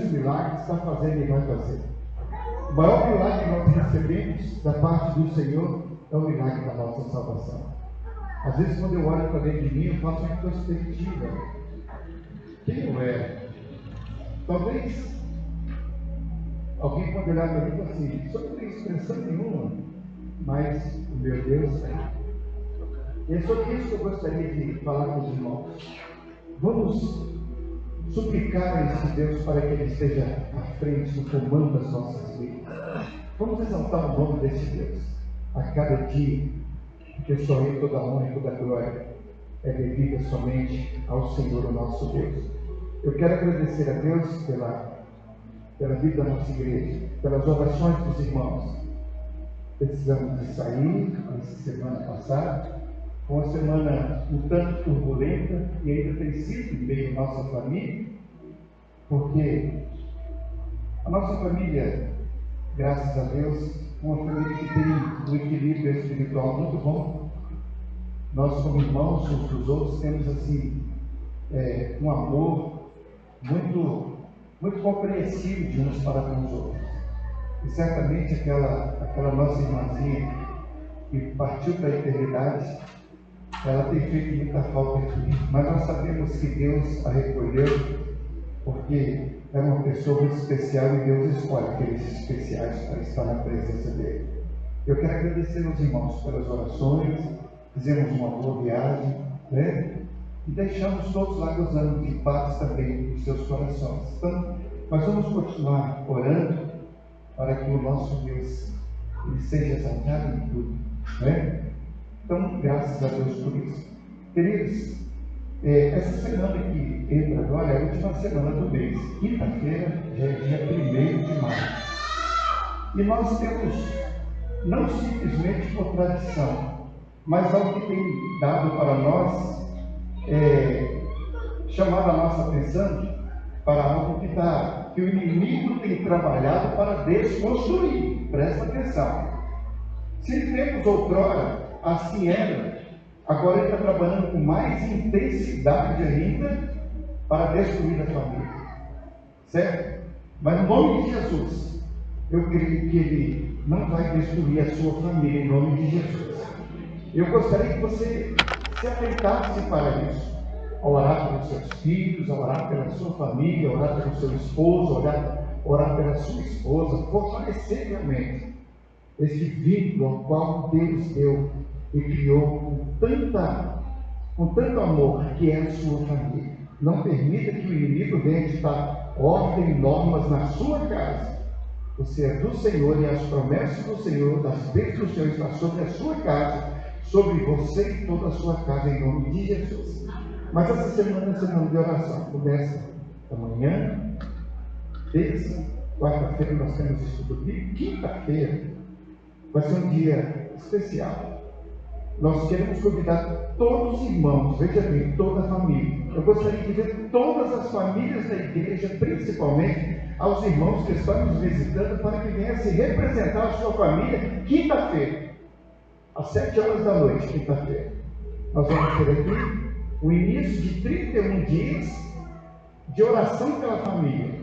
o milagre, está fazendo e vai fazer. O maior milagre que nós recebemos da parte do Senhor é o milagre da nossa salvação. Às vezes, quando eu olho para dentro de mim, eu faço uma perspectiva. Quem eu era? Talvez alguém pode olhar para mim e falar assim: isso não tem expressão nenhuma, mas o meu Deus tem. E é sobre isso que eu gostaria de falar com os irmãos. Vamos suplicar a esse Deus para que Ele esteja à frente, no comando das nossas vidas. Vamos exaltar o nome desse Deus a cada dia, porque só Ele, toda a honra e toda a glória é devida somente ao Senhor, o nosso Deus. Eu quero agradecer a Deus pela vida da nossa igreja, pelas orações dos irmãos. Precisamos de sair essa semana passada, foi uma semana um tanto turbulenta, e ainda tem sido em meio à nossa família, porque a nossa família, graças a Deus, é uma família que tem um equilíbrio espiritual muito bom. Nós, como irmãos uns dos outros, temos assim um amor muito compreensível de uns para com os outros. E certamente aquela nossa irmãzinha que partiu para a eternidade, ela tem feito muita falta aqui, mas nós sabemos que Deus a recolheu, porque era uma pessoa muito especial e Deus escolhe aqueles especiais para estar na presença dele. Eu quero agradecer aos irmãos pelas orações, fizemos uma boa viagem, né? E deixamos todos lá gozando de paz também nos seus corações. Então, nós vamos continuar orando para que o nosso Deus ele seja exaltado em tudo, né? Então, graças a Deus por isso. Queridos, essa semana que entra agora é a última semana do mês. Quinta-feira já é dia 1º de maio. E nós temos, não simplesmente por tradição, mas algo que tem dado para nós, chamado a nossa atenção para algo que o inimigo tem trabalhado para desconstruir. Presta atenção. Se em tempos outrora assim era, agora ele está trabalhando com mais intensidade ainda para destruir a família, certo? Mas no nome de Jesus, eu creio que ele não vai destruir a sua família, em nome de Jesus. Eu gostaria que você se atentasse para isso, a orar pelos seus filhos, a orar pela sua família, a orar pelo seu esposo, orar pela sua esposa, fortalecer realmente esse vínculo ao qual Deus deu e criou com tanto amor, que é a sua família. Não permita que o inimigo venha ditar ordem e normas na sua casa. Você é do Senhor, e as promessas do Senhor, das bênçãos do Senhor, está sobre a sua casa, sobre você e toda a sua casa, em nome de Jesus. Mas essa semana é semana de oração. Começa amanhã, terça, quarta-feira nós temos estudo bíblico, quinta-feira vai ser um dia especial. Nós queremos convidar todos os irmãos, veja bem, toda a família. Eu gostaria de ver todas as famílias da igreja, principalmente aos irmãos que estão nos visitando, para que venham se representar a sua família quinta-feira, às 7 horas da noite, quinta-feira. Nós vamos ter aqui o início de 31 dias de oração pela família.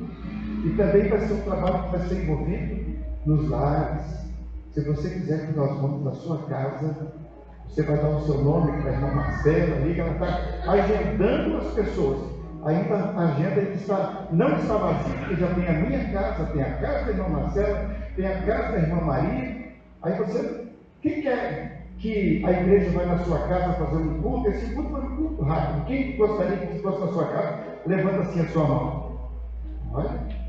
E também vai ser um trabalho que vai ser envolvido nos lares. Se você quiser que nós vamos na sua casa, você vai dar o seu nome para a irmã Marcela, ali, que ela está agendando as pessoas. Ainda a agenda não está vazia, porque já tem a minha casa, tem a casa da irmã Marcela, tem a casa da irmã Maria. Aí você, quem quer que a igreja vai na sua casa fazer um culto? Esse culto é um culto rápido. Quem gostaria que fosse na sua casa, levanta assim a sua mão. Olha.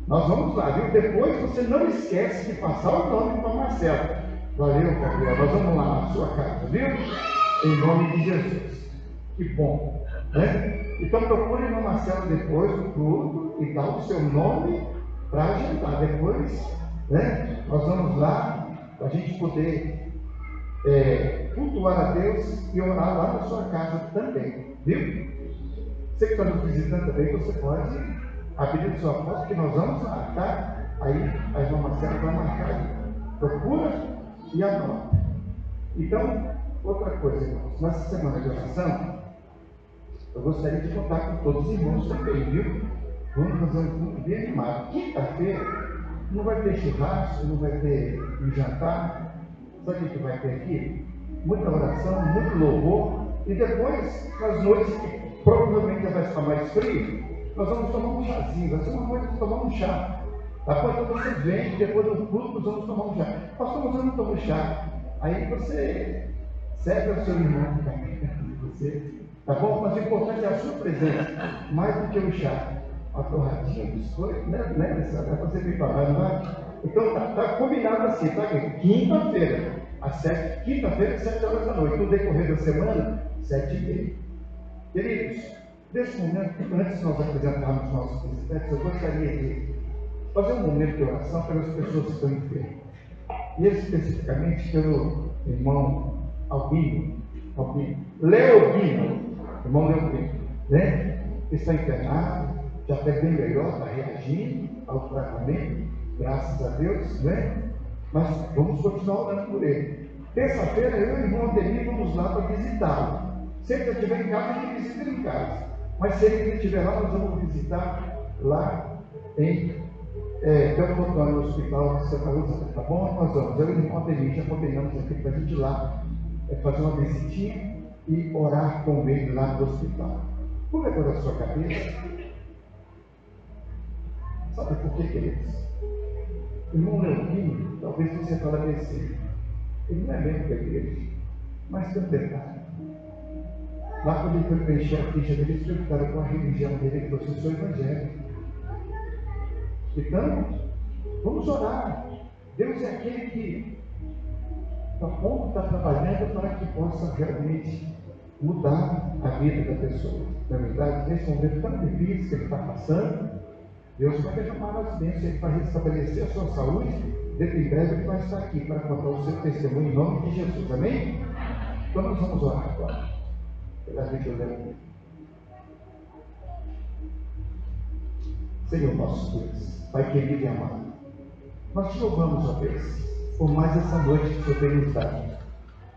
Nós vamos lá, viu? Depois você não esquece de passar o nome para Marcela. Valeu, Gabriel. Nós vamos lá na sua casa, viu? Em nome de Jesus. Que bom, né? Então procure a Marcela depois do culto e dá o seu nome para agendar. Depois, né? Nós vamos lá para a gente poder cultuar a Deus e orar lá na sua casa também, viu? Você que está nos visitando também, você pode abrir sua porta que nós vamos lá, tá? Aí a irmã Marcela vai marcar. Procura e anota. Então, outra coisa, irmãos, nessa semana de oração, eu gostaria de contar com todos os irmãos também, viu? Vamos fazer um culto bem animado. Quinta-feira não vai ter churrasco, não vai ter um jantar. Sabe o que vai ter aqui? Muita oração, muito louvor. E depois, nas noites que provavelmente vai ficar mais frio, nós vamos tomar um chazinho. Vai ser uma noite de tomar um chá. Quando você vem, depois do culto, nós vamos tomar um chá. Pastor, nós vamos tomar um chá. Aí você serve ao seu irmão que está perto de você. Tá bom? Mas o importante é a sua presença, mais do que o chá. Uma torradinha, um biscoito, né? É você me falar, não é? Então tá combinado assim, tá? Quinta-feira, quinta-feira, 7 horas da noite. No decorrer da semana, 7h30. Queridos, nesse momento, antes de nós apresentarmos nossos visitantes, eu gostaria de fazer um momento de oração pelas pessoas que estão enfermas. E especificamente pelo irmão Albino, Leobino, irmão Leobino, né? Que está internado, já está bem melhor, está reagindo ao tratamento, graças a Deus, né? Mas vamos continuar orando por ele. Terça-feira, eu e o irmão Ademir vamos lá para visitá-lo. Se ele estiver em casa, a gente visita ele em casa. Mas se ele estiver lá, nós vamos visitar lá em Teotocano, no hospital de Santa Rosa, tá bom? Nós vamos. Eu e o irmão Ademir já combinamos aqui para a gente ir lá fazer uma visitinha e orar com ele lá no hospital. Curva agora a sua cabeça. Sabe por que, queridos? O irmão Leopinho, talvez você fale assim, ele não é membro da igreja, mas tem um detalhe. Lá quando ele foi preencher a ficha dele, eles perguntaram qual a religião dele, ele falou assim, eu sou evangélico. Então, vamos orar. Deus é aquele que está trabalhando para que possa realmente mudar a vida da pessoa. Na verdade, nesse momento tão difícil que ele está passando, Deus vai derramar as bênçãos, ele vai restabelecer a sua saúde. Dentro em breve ele vai estar aqui para contar o seu testemunho em nome de Jesus. Amém? Então nós vamos orar agora. Pela vida do Leandro. Senhor nosso Deus, Pai querido e amado, nós te louvamos, ó Deus, por mais essa noite que o Senhor tem nos dado.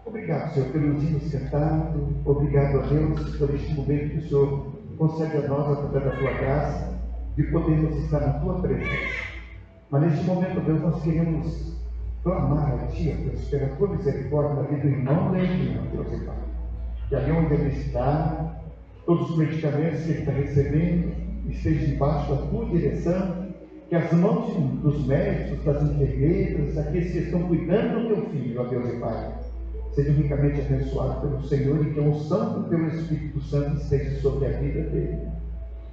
Obrigado, Senhor, pelo dia nos cantado. Obrigado, a Deus, por este momento que o Senhor concede a nós, através da tua graça, de podermos estar na tua presença. Mas neste momento, Deus, nós queremos clamar a ti, Deus, pela tua misericórdia na vida do irmão Leandro, Deus e Pai. Que ali onde ele está, todos os medicamentos que ele está recebendo estejam debaixo da tua direção, que as mãos dos médicos, das enfermeiras, aqueles que estão cuidando do teu filho, ó Deus e Pai, sejam ricamente abençoados pelo Senhor e que a unção do teu Espírito Santo esteja sobre a vida dele.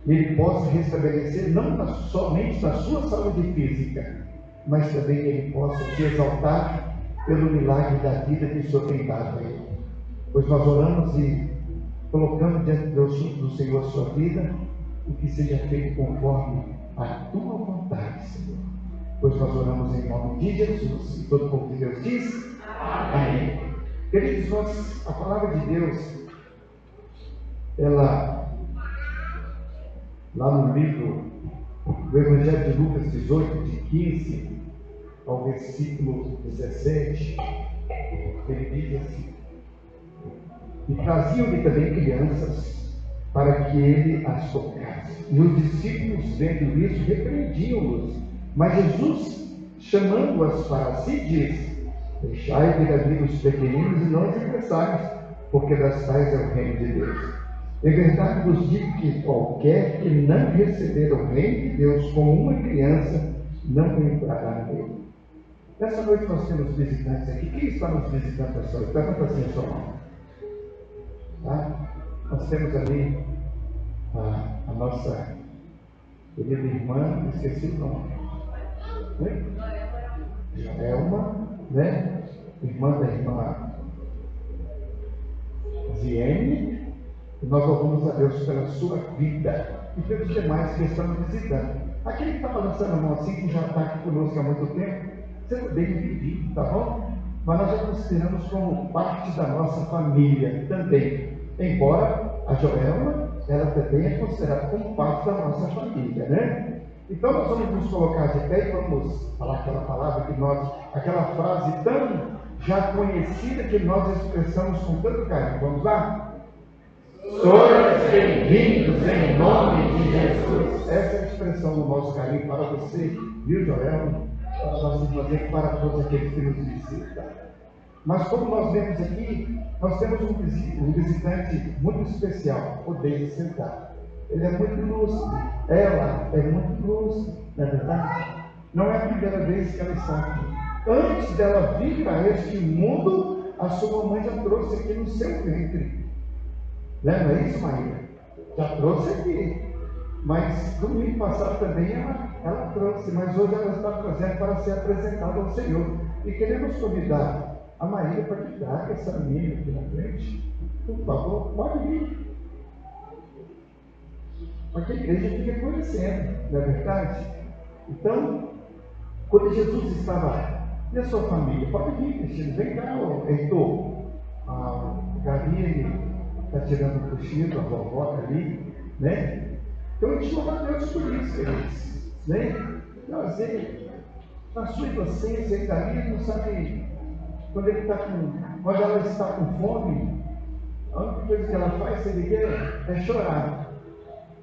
E ele possa restabelecer não somente na sua saúde física, mas também que ele possa te exaltar pelo milagre da vida que o Senhor tem dado a ele. Pois nós oramos e colocamos diante do Senhor a sua vida, e que seja feito conforme a tua vontade, Senhor. Pois nós oramos em nome de Jesus, e todo o povo de Deus diz amém. Queridos, a palavra de Deus, ela, lá no livro do Evangelho de Lucas 18, de 15 ao versículo 17, ele diz assim: e traziam-lhe também crianças, para que ele as tocasse. E os discípulos, vendo isso, repreendiam-los. Mas Jesus, chamando-as para si, disse: deixai vir a vir os pequeninos e não os apressais, porque das tais é o reino de Deus. Em verdade vos digo que qualquer que não receber o reino de Deus como uma criança, não entrará nele. Nessa noite nós temos visitantes aqui. Quem está nos visitando essa noite? Levanta assim a sua mão. Tá? Nós temos ali a nossa querida irmã, esqueci o nome. Né? Joelma, né? Irmã da irmã Ziene. E nós louvamos a Deus pela sua vida e pelos demais que estão visitando. Aquele que está balançando a mão assim, que já está aqui conosco há muito tempo, seja bem-vindo, tá bom? Mas nós já consideramos como parte da nossa família também. Embora a Joelma, ela também é considerada como parte da nossa família, né? Então nós vamos nos colocar de pé e vamos falar aquela palavra que nós, aquela frase tão já conhecida que nós expressamos com tanto carinho. Vamos lá? Sois bem-vindos em nome de Jesus. Essa é a expressão do nosso carinho para você, viu, Joel? Para nós fazer para todos aqueles que nos visitam. Mas como nós vemos aqui, nós temos um visitante muito especial, o Deise sentado. Ele é muito lúcido, ela é muito lúcida, não é verdade? Não é a primeira vez que ela está aqui. Antes dela vir a este mundo, a sua mãe já trouxe aqui no seu ventre. Lembra isso, Maria? Já trouxe aqui. Mas domingo passado também ela trouxe, mas hoje ela está trazendo para ser apresentada ao Senhor. E queremos convidar a Maíra para que traga essa menina aqui na frente. Por favor, pode vir. Para que a igreja fique conhecendo, não é verdade? Então, quando Jesus estava, e a sua família? Pode vir, Cristina, vem cá, Heitor. A Gabi está tirando o cochilo, a vovó ali, né? Então a gente louva a Deus por isso, queridos, né? Trazer na sua inocência, ele ali, não sabe, quando ela está com fome, a única coisa que ela faz, se ele quer, é chorar.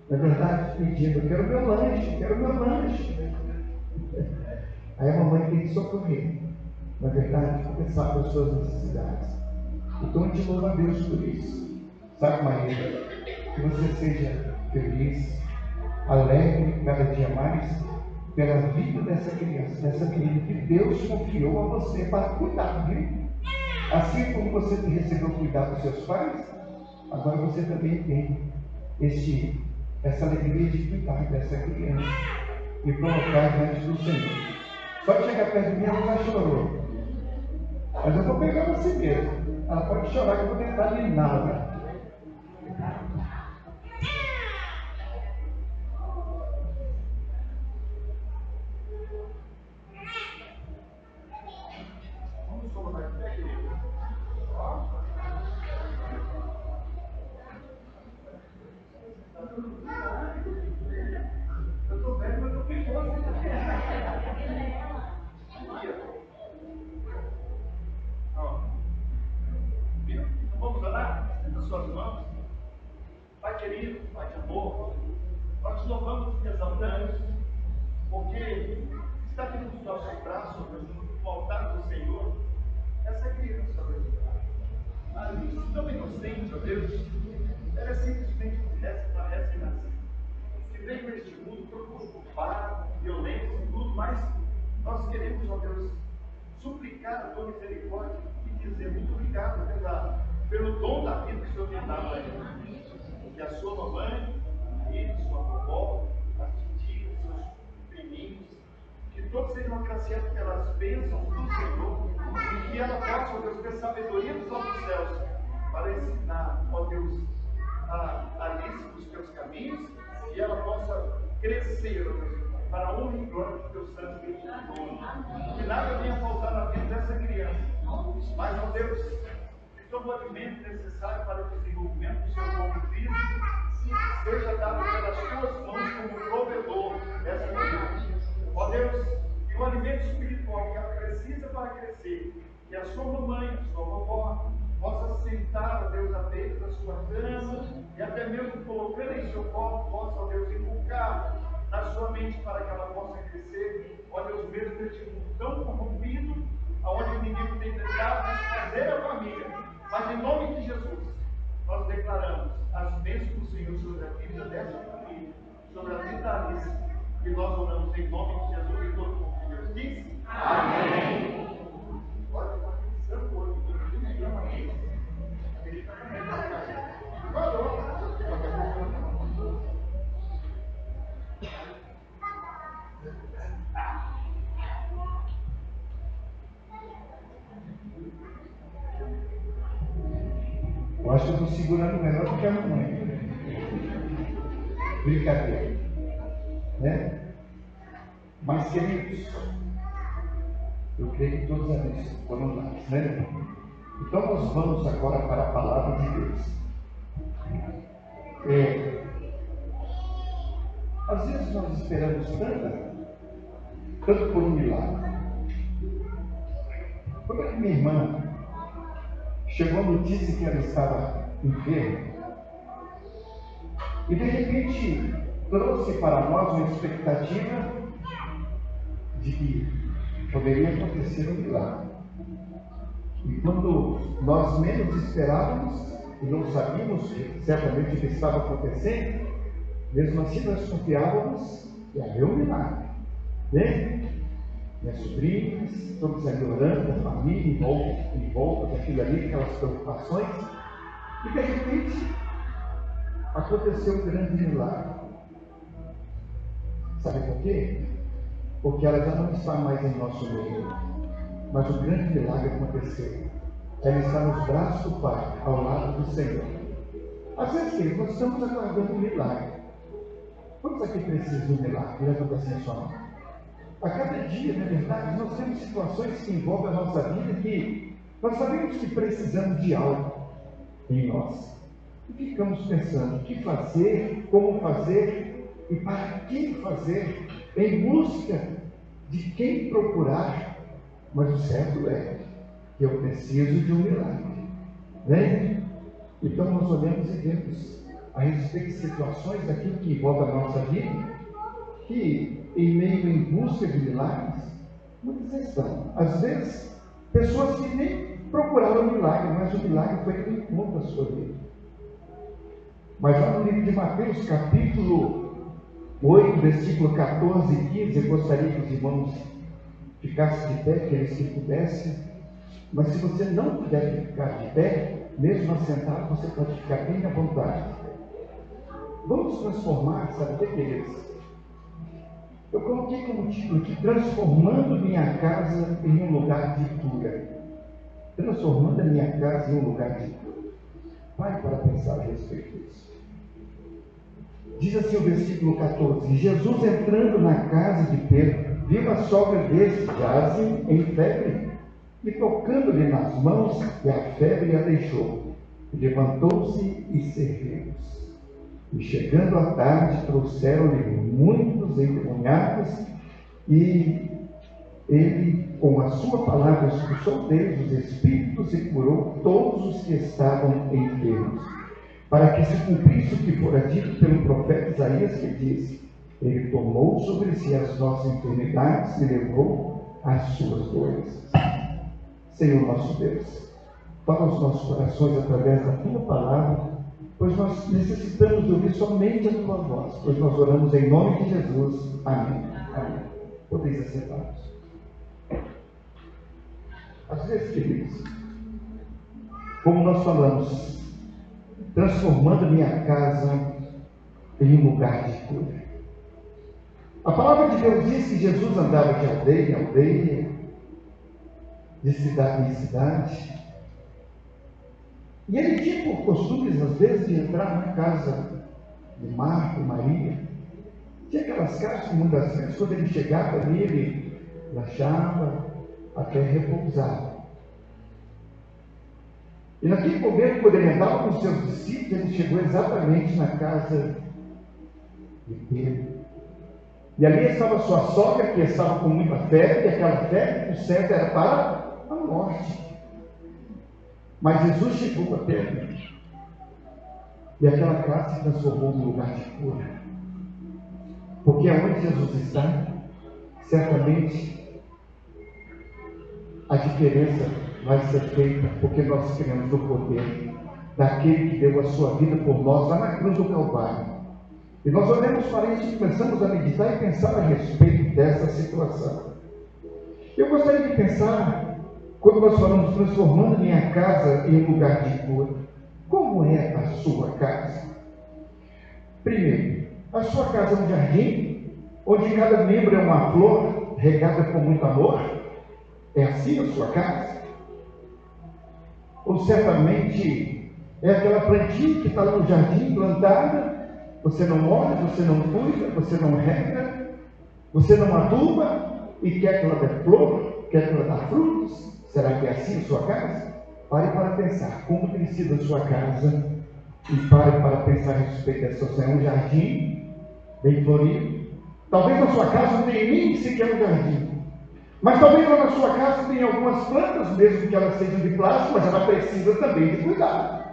Na verdade, pedindo, eu quero meu lanche, quero meu lanche. Aí a mamãe tem que socorrer, na verdade, porque sabe das suas necessidades. Então a gente louva a Deus por isso. Sabe, Maria, que você seja feliz, alegre cada dia mais pela vida dessa criança, dessa menina que Deus confiou a você para cuidar, viu? Assim como você recebeu cuidar dos seus pais, agora você também tem essa alegria de cuidar dessa criança e colocar diante do Senhor. Só que chegar perto de mim, ela já chorou. Mas eu vou pegar você mesmo. Ela pode chorar que eu vou tentar limpá-la. Vamos colocar aqui, querido. Eu estou vendo, mas eu estou vamos orar nas suas mãos. Pai querido, Pai de amor, nós te louvamos e te exaltamos, porque está aqui nos nossos braços, no altar do Senhor, essa criança, a gente tão inocente, ó Deus, ela é simplesmente recém-nascida, que veio neste mundo preocupado, violência e tudo, mas nós queremos, ó Deus, suplicar a tua misericórdia e dizer muito obrigado pelo dom da vida que o Senhor tem dado a ela. Que a sua mamãe, a sua vovó, as tias, seus priminhos, que todos sejam agraciados pelas bênçãos do Senhor e que ela possa, ó Deus, ter sabedoria dos altos céus para ensinar, ó Deus, a Alice dos teus caminhos e ela possa crescer, ó Deus, para a honra e glória do teu santo nome. Que nada venha faltar na vida dessa criança, mas, ó Deus, que todo o alimento necessário para o desenvolvimento do seu corpo físico seja dado pelas tuas mãos como provedor dessa criança. Ó Deus, que o alimento espiritual que ela precisa para crescer, que a sua mamãe, a sua vovó, possa sentar, ó Deus, à beira da sua cama e até mesmo colocando em seu corpo, possa, ó Deus, inculcar na sua mente para que ela possa crescer, ó Deus, mesmo neste mundo tão corrompido, aonde o inimigo tem tentado desfazer a família. Mas em nome de Jesus, nós declaramos as bênçãos do Senhor sobre a vida dessa família, sobre a vida da Alice, e nós oramos em nome de Jesus e todo mundo que Deus diz. Amém. Olha, está pensando hoje, ele está eu acho que eu estou segurando melhor do que a mamãe. Brincadeira. Né? Mas, queridos, eu creio que todos os amigos foram dados, né? Então, nós vamos agora para a palavra de Deus. Às vezes nós esperamos tanto por um milagre. Quando a minha irmã chegou a notícia que ela estava enferma, e de repente trouxe para nós uma expectativa de que poderia acontecer um milagre. E quando nós menos esperávamos e não sabíamos certamente o que estava acontecendo, mesmo assim nós confiávamos que havia um milagre. Né? Minhas sobrinhas, todos ali orando, a família em volta daquilo ali, aquelas preocupações, e de repente aconteceu um grande milagre. Sabe por quê? Porque ela já não está mais em nosso meio, mas o grande milagre aconteceu. Ela está nos braços do Pai, ao lado do Senhor. Às vezes, queridos, nós estamos aguardando um milagre. Quantos aqui precisam de um milagre? Levanta assim a sua mão. A cada dia, na verdade, nós temos situações que envolvem a nossa vida que nós sabemos que precisamos de algo em nós. E ficamos pensando o que fazer, como fazer e para quem fazer, em busca de quem procurar. Mas o certo é que eu preciso de um milagre. Né? Então nós olhamos e vemos a respeito de situações daquilo que envolve a nossa vida, que em meio em busca de milagres, muitas estão. Às vezes, pessoas que nem procuraram milagre, mas o milagre foi que encontra a sua vida. Mas lá no livro de Mateus, capítulo 8, versículo 14 e 15, eu gostaria que os irmãos ficassem de pé, aqueles que pudessem. Mas se você não puder ficar de pé, mesmo assentado, você pode ficar bem à vontade. Vamos transformar, sabe o que, queridos? Eu coloquei como título aqui, transformando minha casa em um lugar de cura. Transformando a minha casa em um lugar de cura. Pare para pensar a respeito disso. Diz assim o versículo 14: Jesus, entrando na casa de Pedro, viu a sogra deste jazem em febre, e tocando-lhe nas mãos, e a febre a deixou. Levantou-se e serviu-os. E chegando à tarde, trouxeram-lhe muitos endemoniados, e ele, com a sua palavra, expulsou deles os espíritos e curou todos os que estavam enfermos, para que se cumprisse o que fora dito pelo profeta Isaías, que diz: ele tomou sobre si as nossas enfermidades e levou as suas dores. Senhor nosso Deus, fala aos nossos corações através da tua palavra, pois nós necessitamos de ouvir somente a tua voz, pois nós oramos em nome de Jesus. Amém. Amém. Podeis aceitar-nos. Às vezes, queridos, como nós falamos, transformando a minha casa em um lugar de cura. A palavra de Deus diz que Jesus andava de aldeia em aldeia, de cidade em cidade, e ele tinha por costume, às vezes, de entrar na casa de Marta e Maria. Tinha aquelas casas que muitas vezes, quando ele chegava ali, ele achava até repousar. E naquele momento, quando ele andava com os seus discípulos, ele chegou exatamente na casa de Pedro. E ali estava sua sogra, que estava com muita febre, e aquela febre, o certo era para a morte. Mas Jesus chegou a Pedro, e aquela casa se transformou num lugar de cura. Porque aonde Jesus está, certamente a diferença vai ser feita, porque nós cremos no poder daquele que deu a sua vida por nós lá na cruz do Calvário. E nós olhamos para isso e começamos a meditar e pensar a respeito dessa situação. Eu gostaria de pensar, quando nós falamos transformando minha casa em um lugar de cura, como é a sua casa? Primeiro, a sua casa é um jardim, onde cada membro é uma flor regada com muito amor? É assim a sua casa? Ou certamente é aquela plantinha que está no jardim plantada, você não olha, você não cuida, você não rega, você não aduba e quer que ela dê flor, quer que ela dê frutos? Será que é assim a sua casa? Pare para pensar como tem sido a sua casa e pare para pensar a respeito dessa situação. É um jardim bem florido. Talvez na sua casa não tenha nem sequer um jardim, mas talvez lá na sua casa tenha algumas plantas, mesmo que elas sejam de plástico, mas ela precisa também de cuidado.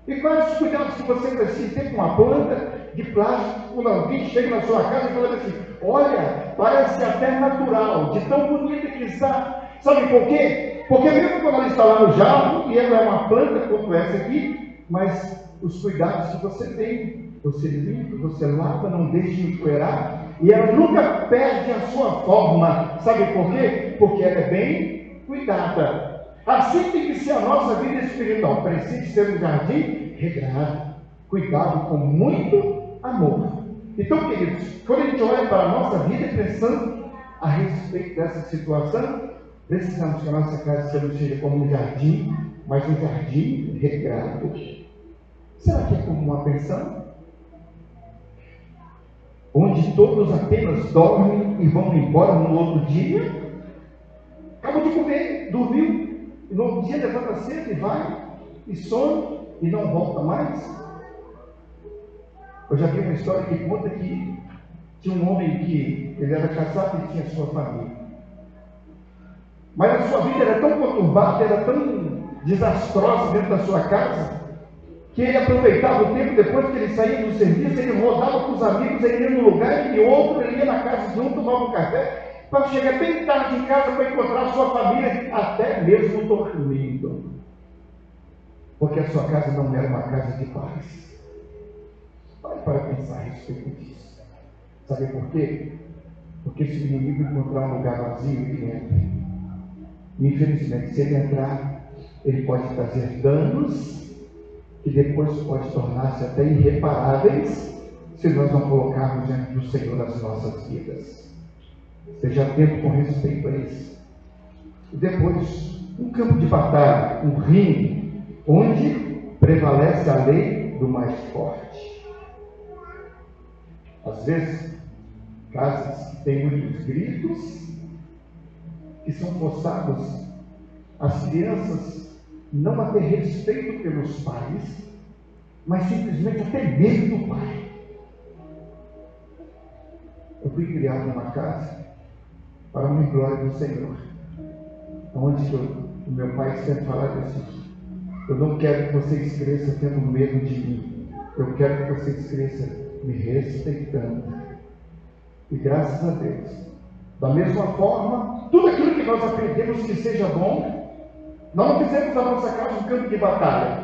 E quais os cuidados que você precisa ter com a planta de plástico, quando alguém chega na sua casa e fala assim: olha, parece até natural, de tão bonita que está. Sabe por quê? Porque mesmo quando ela está lá no jarro, e ela é uma planta como essa aqui, mas os cuidados que você tem, você limpa, você lava, não deixa empoeirar, e ela nunca perde a sua forma. Sabe por quê? Porque ela é bem cuidada. Assim tem que ser a nossa vida espiritual. Precisa ser um jardim regrado, cuidado com muito amor. Então, queridos, quando a gente olha para a nossa vida pensando a respeito dessa situação, precisamos que a nossa casa seja como um jardim, mas um jardim regrado. Será que é como uma pensão? Onde todos apenas dormem e vão embora no outro dia? Acabam de comer, dormiu, e no outro dia levanta cedo e vai, e some, e não volta mais? Eu já vi uma história que conta que tinha um homem que ele era casado e tinha sua família. Mas a sua vida era tão conturbada, era tão desastrosa dentro da sua casa, que ele aproveitava o tempo depois que ele saía do serviço, ele rodava com os amigos, ele ia num lugar e outro, ele ia na casa junto, tomava um café, para chegar bem tarde em casa para encontrar a sua família, até mesmo dormindo. Porque a sua casa não era uma casa de paz. Vai para pensar a respeito disso. Sabe por quê? Porque se o inimigo encontrar um lugar vazio, ele entra. Infelizmente, se ele entrar, ele pode trazer danos que depois pode tornar-se até irreparáveis se nós não colocarmos diante do Senhor as nossas vidas. Esteja atento com respeito a isso. E depois, um campo de batalha, um ringue, onde prevalece a lei do mais forte. Às vezes, casas que têm muitos gritos, que são forçados as crianças não a ter respeito pelos pais, mas simplesmente a ter medo do pai. Eu fui criado numa casa para a glória do Senhor, onde o meu pai sempre falava assim: eu não quero que vocês cresçam tendo medo de mim, eu quero que vocês cresçam me respeitando. E graças a Deus, da mesma forma, tudo aquilo que nós aprendemos que seja bom, nós não fizemos da nossa casa um campo de batalha,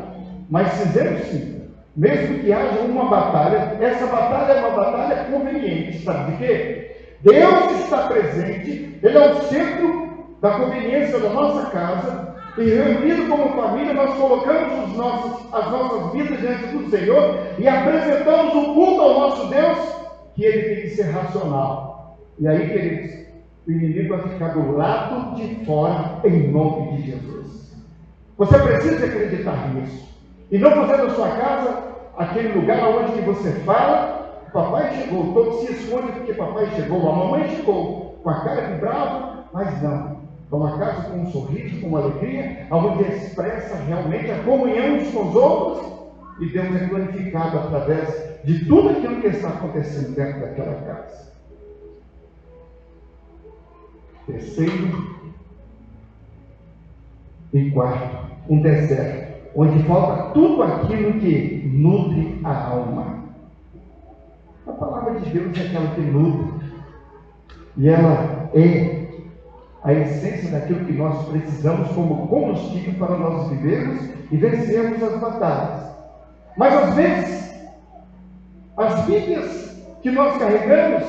mas fizemos sim. Mesmo que haja uma batalha, essa batalha é uma batalha conveniente. Sabe de quê? Deus está presente, Ele é o centro da conveniência da nossa casa, e reunido como família, nós colocamos as nossas vidas diante do Senhor e apresentamos o culto ao nosso Deus, que Ele tem que ser racional. E aí, queridos, o inimigo vai ficar do lado de fora, em nome de Jesus. Você precisa acreditar nisso. E não fazer da sua casa aquele lugar onde que você fala: papai chegou, todos se escondem porque papai chegou, a mamãe chegou, com a cara de bravo, mas não. É uma casa com um sorriso, com uma alegria, onde expressa realmente a comunhão uns com os outros, e Deus é glorificado através de tudo aquilo que está acontecendo dentro daquela casa. Terceiro e quarto, um deserto, onde falta tudo aquilo que nutre a alma. A palavra de Deus é aquela que nutre, e ela é a essência daquilo que nós precisamos como combustível para nós vivermos e vencermos as batalhas. Mas às vezes, as Bíblias que nós carregamos,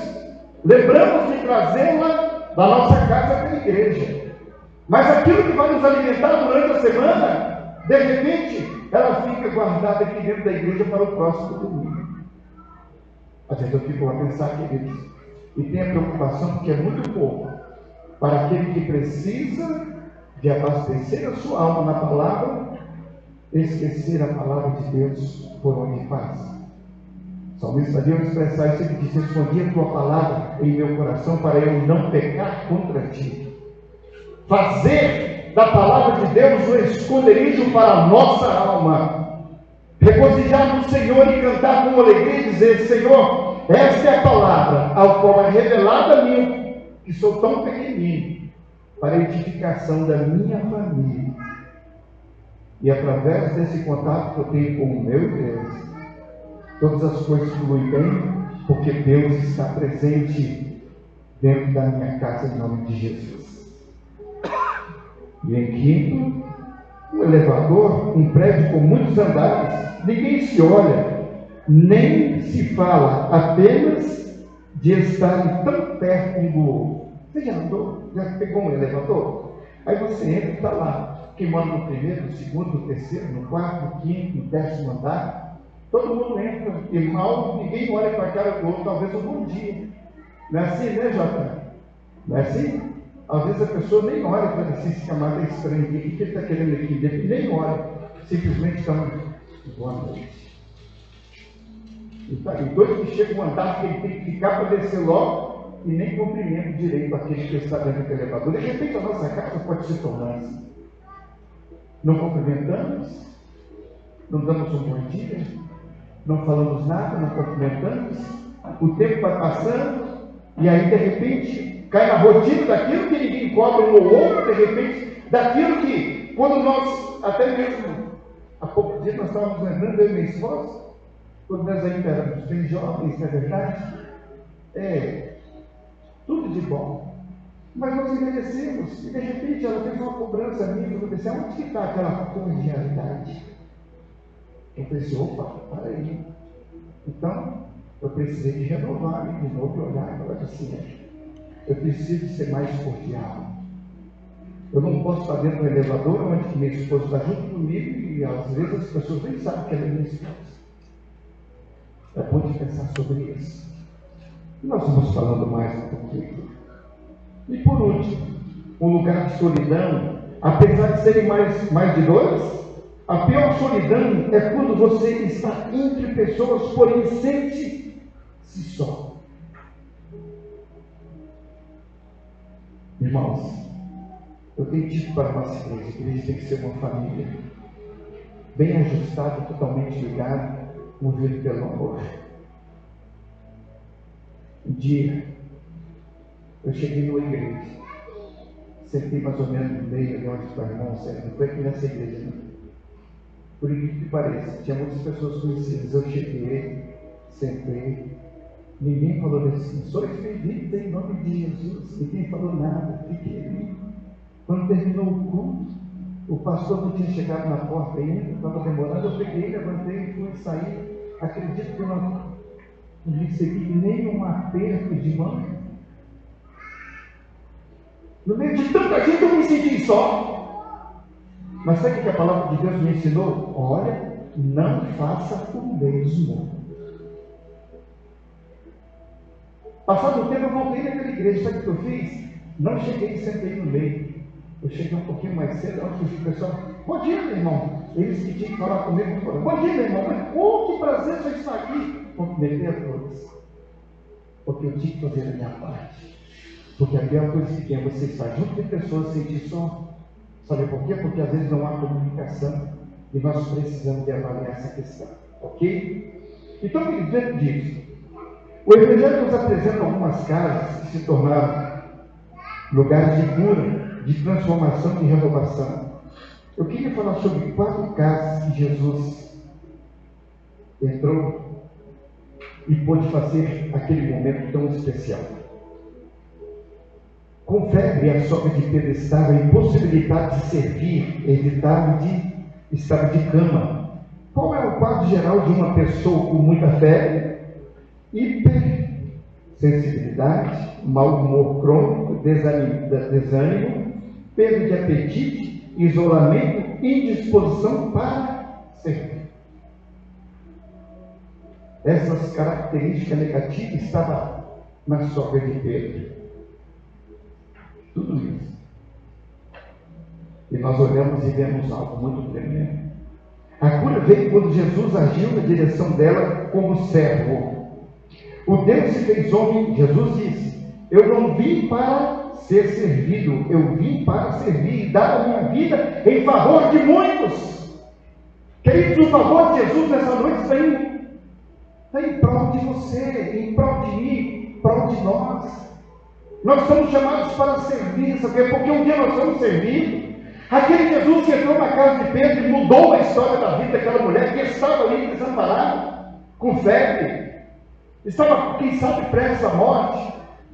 lembramos de trazê-la da nossa casa para a igreja. Mas aquilo que vai nos alimentar durante a semana, de repente, ela fica guardada aqui dentro da igreja para o próximo domingo. Às vezes eu fico a pensar, queridos, e tenho a preocupação porque é muito pouco para aquele que precisa de abastecer a sua alma na palavra, esquecer a palavra de Deus por onde passa. O salmista devia expressar isso, ele diz: escondi a tua palavra em meu coração para eu não pecar contra ti. Fazer da palavra de Deus um esconderijo para a nossa alma, regozijar no Senhor e cantar com alegria e dizer: Senhor, esta é a palavra ao qual é revelada a mim, que sou tão pequenino, para a edificação da minha família. E através desse contato que eu tenho com o meu Deus, todas as coisas fluem bem, porque Deus está presente dentro da minha casa, em nome de Jesus. E em quinto, um elevador, um prédio com muitos andares, ninguém se olha, nem se fala, apenas de estar tão perto um do outro. Você já andou? Já pegou um elevador? Aí você entra e está lá. Quem mora no primeiro, no segundo, no terceiro, no quarto, no quinto, no 10º andar. Todo mundo entra e mal, ninguém olha para a cara do outro, talvez um bom dia. Não é assim, né, Jota? Não é assim? Às vezes a pessoa nem olha para dizer, esse camarada é estranho, o que ele está querendo aqui dentro? Nem olha, simplesmente está boa noite. E dois que chegam a andar, que ele tem que ficar para descer logo, e nem cumprimento direito aquele que está dentro do elevador. De repente a nossa casa pode se tornar assim. Não cumprimentamos, não damos um bom dia, não falamos nada, não cumprimentamos, o tempo vai passando, e aí de repente cai na rotina daquilo que ninguém cobra um ou outro, de repente, daquilo que, quando nós, até mesmo, há pouco dia nós estávamos lembrando, eu e minha esposa, quando nós ainda éramos bem jovens, não é verdade? Tudo de bom. Mas nós envelhecemos, e de repente ela fez uma cobrança minha, eu disse, onde que está aquela cordialidade? Eu pensei, opa, para aí. Então, eu precisei de renovar de novo e olhar e falar assim, eu preciso ser mais cordial. Eu não posso estar dentro do elevador onde minha esposa está junto comigo e às vezes as pessoas nem sabem que ela é minha esposa. É bom de pensar sobre isso. E nós vamos falando mais um pouquinho. E por último, um lugar de solidão, apesar de serem mais de dois, a pior solidão é quando você está entre pessoas, porém sente-se só. Irmãos, eu tenho dito para a nossa igreja, a igreja tem que ser uma família, bem ajustada, totalmente ligada, movido pelo amor. Um dia, eu cheguei numa igreja, sentei mais ou menos no meio de onde está o irmão, não foi aqui nessa igreja, não. Por incrível que pareça, tinha muitas pessoas conhecidas. Eu cheguei, sentei, ninguém falou assim, sois bem-vindos em nome de Jesus, ninguém falou nada, fiquei ali. Quando terminou o culto, o pastor não tinha chegado na porta ainda, estava demorando, eu peguei, levantei e fui sair. Acredito que eu não recebi nenhum aperto de mão. No meio de tanta gente eu me senti só. Mas sabe o que a palavra de Deus me ensinou? Olha, não faça o mesmo. Passado o tempo eu voltei naquela igreja, sabe o que eu fiz? Não cheguei e sentei no meio. Eu cheguei um pouquinho mais cedo, antes do pessoal, bom dia, meu irmão. Eles que tinham que falar comigo, falaram, bom dia, meu irmão. Oh, que prazer você estar aqui. Cumprimentei a todos. Porque eu tinha que fazer a minha parte. Porque a pior coisa que tem é você estar junto de pessoas sem sentir só. Sabe por quê? Porque às vezes não há comunicação e nós precisamos de avaliar essa questão. Ok? Então, dentro disso, o Evangelho nos apresenta algumas casas que se tornaram lugares de cura, de transformação e renovação. Eu queria falar sobre 4 casas que Jesus entrou e pôde fazer aquele momento tão especial. Com febre, a sogra de Pedro estava impossibilitada de servir, estava de cama. Qual é o quadro geral de uma pessoa com muita febre? Hipersensibilidade, mau humor crônico, desânimo, perda de apetite, isolamento e indisposição para servir. Essas características negativas estavam na sogra de Pedro. Tudo isso. E nós olhamos e vemos algo muito tremendo. A cura veio quando Jesus agiu na direção dela como servo. O Deus se fez homem, Jesus disse, eu não vim para ser servido, eu vim para servir e dar a minha vida em favor de muitos. Queridos, o favor de Jesus nessa noite está em prol de você, em prol de mim, em prol de nós. Nós somos chamados para servir, sabe? Porque um dia nós somos servidos. Aquele Jesus que entrou na casa de Pedro e mudou a história da vida daquela mulher que estava ali desamparada. com febre, estava, quem sabe, prestes à morte.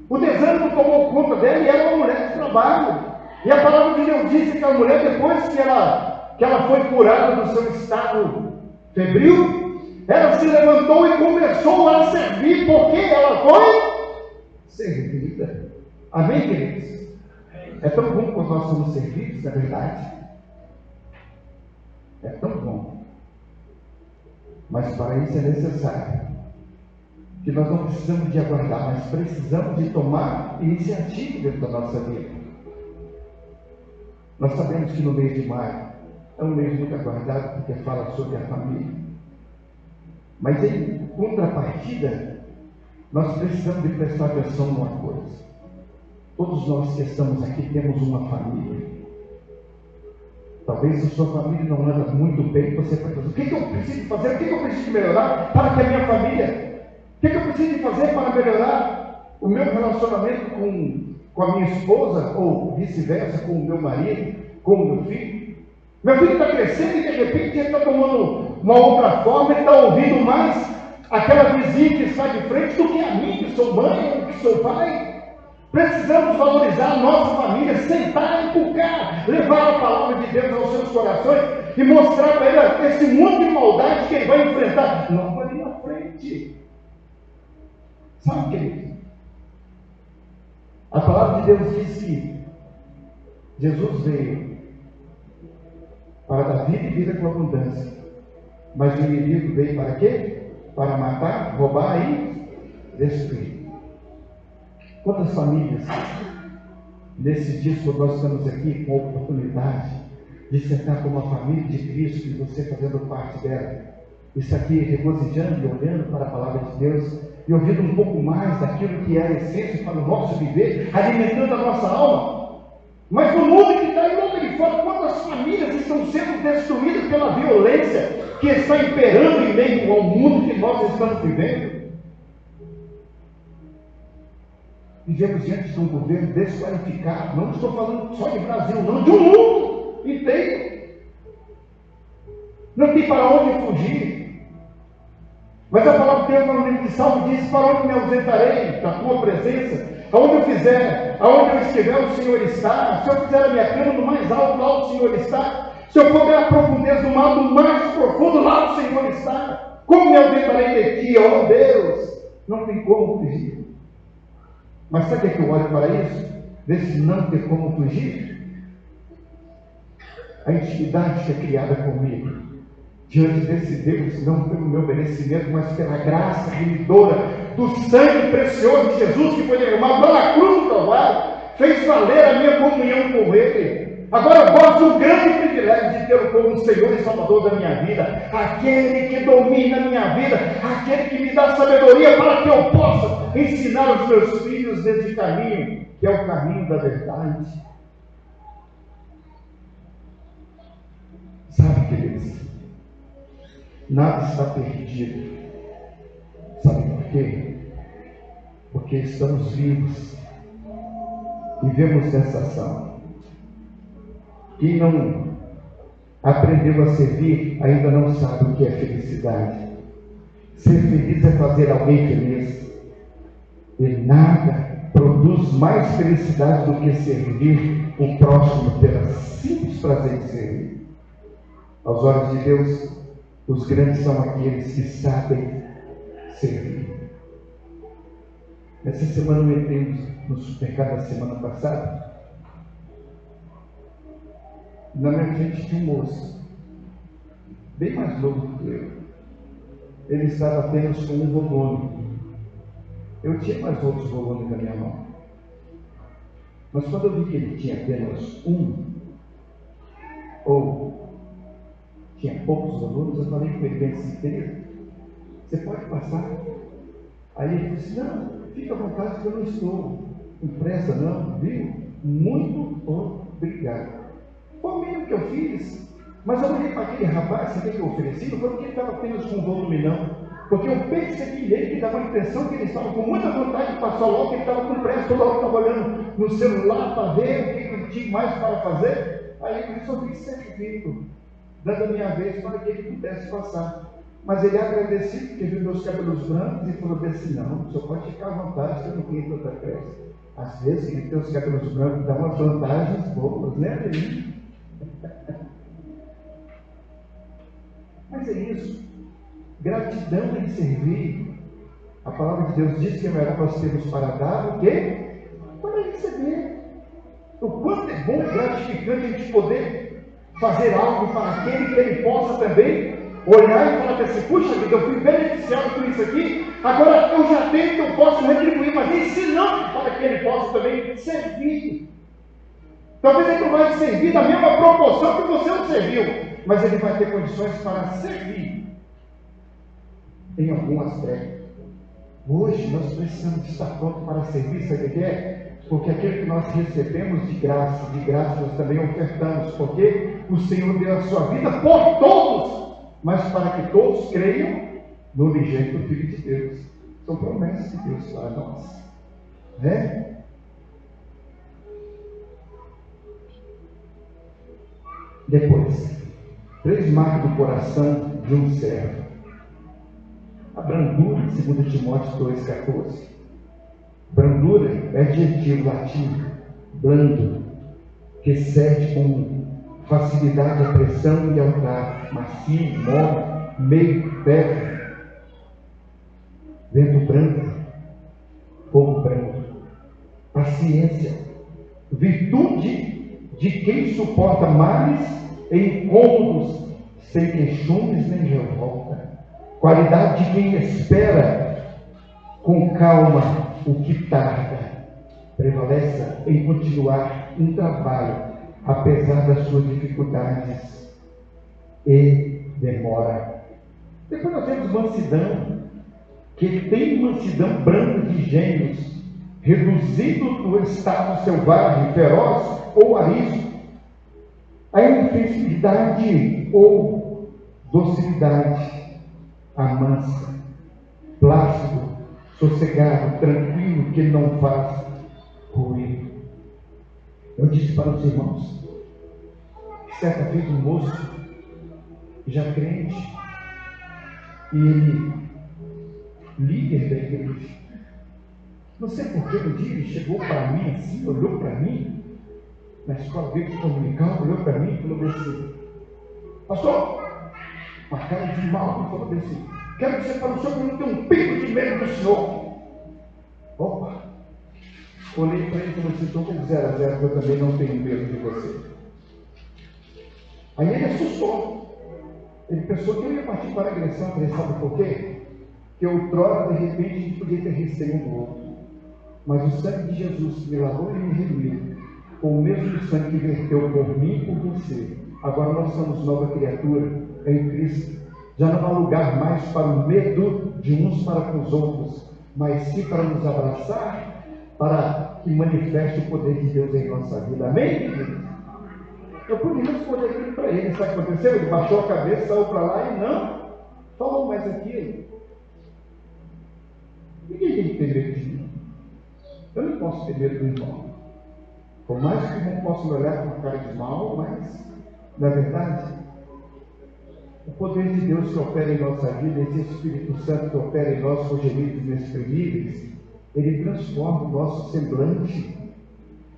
O desânimo tomou conta dela e era uma mulher de trabalho. E a palavra de Deus diz que a mulher, depois que ela foi curada do seu estado febril, ela se levantou e começou a servir, porque ela foi servida. Amém, queridos? É tão bom quando nós somos servidos, na verdade. É tão bom. Mas para isso é necessário que nós não precisamos de aguardar, mas precisamos de tomar iniciativa dentro da nossa vida. Nós sabemos que no mês de maio é um mês muito aguardado, porque fala sobre a família. Mas em contrapartida, nós precisamos de prestar atenção numa coisa. Todos nós que estamos aqui temos uma família. Talvez a sua família não anda muito bem, você vai fazer, o que eu preciso fazer? O que eu preciso melhorar para que a minha família... O que eu preciso fazer para melhorar o meu relacionamento com a minha esposa, ou vice-versa, com o meu marido, com o meu filho? Meu filho está crescendo e de repente ele está tomando uma outra forma, ele está ouvindo mais aquela vizinha que está de frente do que a mim, que sou mãe, ou que sou pai. Precisamos valorizar a nossa família, sentar, inculcar, levar a palavra de Deus aos seus corações e mostrar para ele esse mundo de maldade que ele vai enfrentar. Não ali na frente. Sabe, querido? A palavra de Deus diz que Jesus veio para dar vida e vida com abundância. Mas o inimigo veio para quê? Para matar, roubar e destruir. Quantas famílias, nesses dias quando nós estamos aqui com a oportunidade de sentar com uma família de Cristo e você fazendo parte dela, isso aqui regozijando e olhando para a palavra de Deus e ouvindo um pouco mais daquilo que é a essência para o nosso viver, alimentando a nossa alma. Mas no mundo que está aí logo ali fora, quantas famílias estão sendo destruídas pela violência que está imperando em meio ao mundo que nós estamos vivendo? Vivemos diante de um governo desqualificado. Não estou falando só de Brasil, não, de um mundo inteiro. Não tem para onde fugir. Mas a palavra de Deus no livro de Salmo diz: para onde me ausentarei da tua presença? Aonde eu fizer, aonde eu estiver, o Senhor está. Se eu fizer a minha cama no mais alto, lá o Senhor está. Se eu for ver a profundeza do mar, no mais profundo, lá o Senhor está. Como me ausentarei de ti, ó Deus? Não tem como fugir. Mas sabe o que eu olho para isso? Desse não ter como fugir? A intimidade que é criada comigo, diante desse Deus, não pelo meu merecimento, mas pela graça remidora do sangue precioso de Jesus, que foi derramado lá na cruz do Calvário, fez valer a minha comunhão com Ele. Agora eu gosto do grande privilégio de ter como Senhor e Salvador da minha vida, aquele que domina a minha vida, aquele que me dá sabedoria para que eu possa ensinar os meus filhos nesse caminho, que é o caminho da verdade. Sabe, queridos, nada está perdido. Sabe por quê? Porque estamos vivos e vemos essa ação. Quem não aprendeu a servir ainda não sabe o que é felicidade. Ser feliz é fazer alguém feliz. E nada produz mais felicidade do que servir o próximo pelo simples prazer de servir. Aos olhos de Deus, os grandes são aqueles que sabem servir. Essa semana eu entrei no supermercado da semana passada. Na minha frente tinha um moço, bem mais novo do que eu. Ele estava apenas com um volume. Eu tinha mais outros volumes na minha mão. Mas quando eu vi que ele tinha apenas um, ou tinha poucos volumes, eu falei com ele bem assim: querido, você pode passar? Aí ele disse: não, fica à vontade que eu não estou com pressa não, viu? Muito obrigado. Foi o mínimo que eu fiz, mas eu olhei para aquele rapaz, sabe o que eu ofereci? Não foi porque ele estava apenas com volume, não. Porque eu percebi nele que dava a impressão que ele estava com muita vontade de passar logo, que ele estava com pressa, toda hora estava olhando no celular para ver o que ele tinha mais para fazer. Aí eu resolvi servir, dando a minha vez para que ele pudesse passar. Mas ele agradeceu porque viu meus cabelos brancos e falou assim: não, o senhor pode ficar à vontade, que eu não tenho tanta pressa. Às vezes, quem tem os cabelos brancos dá umas vantagens boas, né, menino? Mas é isso. Gratidão em servir. A palavra de Deus diz que é melhor nós termos para dar do que para receber. O quanto é bom e gratificante a gente poder fazer algo para aquele que ele possa também olhar e falar assim: puxa vida, eu fui beneficiado por isso aqui, agora eu já tenho que eu posso retribuir, mas ensinando para que ele possa também servir. Talvez ele não vai servir da mesma proporção que você não serviu, mas ele vai ter condições para servir em algum aspecto. Hoje nós precisamos estar prontos para servir, sabe o que é? Porque aquilo que nós recebemos de graça nós também ofertamos, porque o Senhor deu a sua vida por todos, mas para que todos creiam no unigênito Filho de Deus. São promessas de Deus para nós, né? Depois, 3 marcas do coração de um servo. A brandura, segundo Timóteo 2,14. Brandura é adjetivo latino, blando, que cede com facilidade a pressão e ao trato, macio, mole, meio, perto, vento branco, fogo branco. Paciência, virtude de quem suporta males e incômodos, sem queixumes nem revolta. Qualidade de quem espera com calma o que tarda. Prevaleça em continuar um trabalho, apesar das suas dificuldades e demora. Depois nós temos mansidão, que tem mansidão branca de gênios, reduzido do estado selvagem, feroz ou arisco, a inflexibilidade ou docilidade, a mansa, plácido, sossegado, tranquilo, que não faz ruído. Eu disse para os irmãos, certa vez um moço, já crente, e ele, líder da igreja, não sei porquê, um dia ele chegou para mim assim, olhou para mim, na escola bíblica dominical, olhou para mim e falou assim: pastor, uma cara de mal, ele falou assim: quero dizer para o senhor que eu não tenho um pingo de medo do senhor. Opa! Olhei para ele e falei assim: estou com 0 a 0, que eu também não tenho medo de você. Aí ele assustou. Ele pensou que eu ia partir para a agressão. Eu falei: sabe por quê? Que outrora, de repente, a gente podia ter receio um do outro. Mas o sangue de Jesus que me lavou e me redimiu, foi o mesmo sangue que verteu por mim e por você. Agora nós somos nova criatura em Cristo. Já não há lugar mais para o medo de uns para com os outros, mas sim para nos abraçar, para que manifeste o poder de Deus em nossa vida. Amém, queridos? Eu podia responder aquilo para ele. Sabe o que aconteceu? Ele baixou a cabeça, saiu para lá e não falou mais aquilo. Ninguém tem que ter medo de mim. Eu não posso ter medo do irmão. Por mais que o irmão possa olhar com uma cara de mal, mas, na verdade, o poder de Deus que opera em nossa vida, esse Espírito Santo que opera em nós com gemidos inexprimíveis, ele transforma o nosso semblante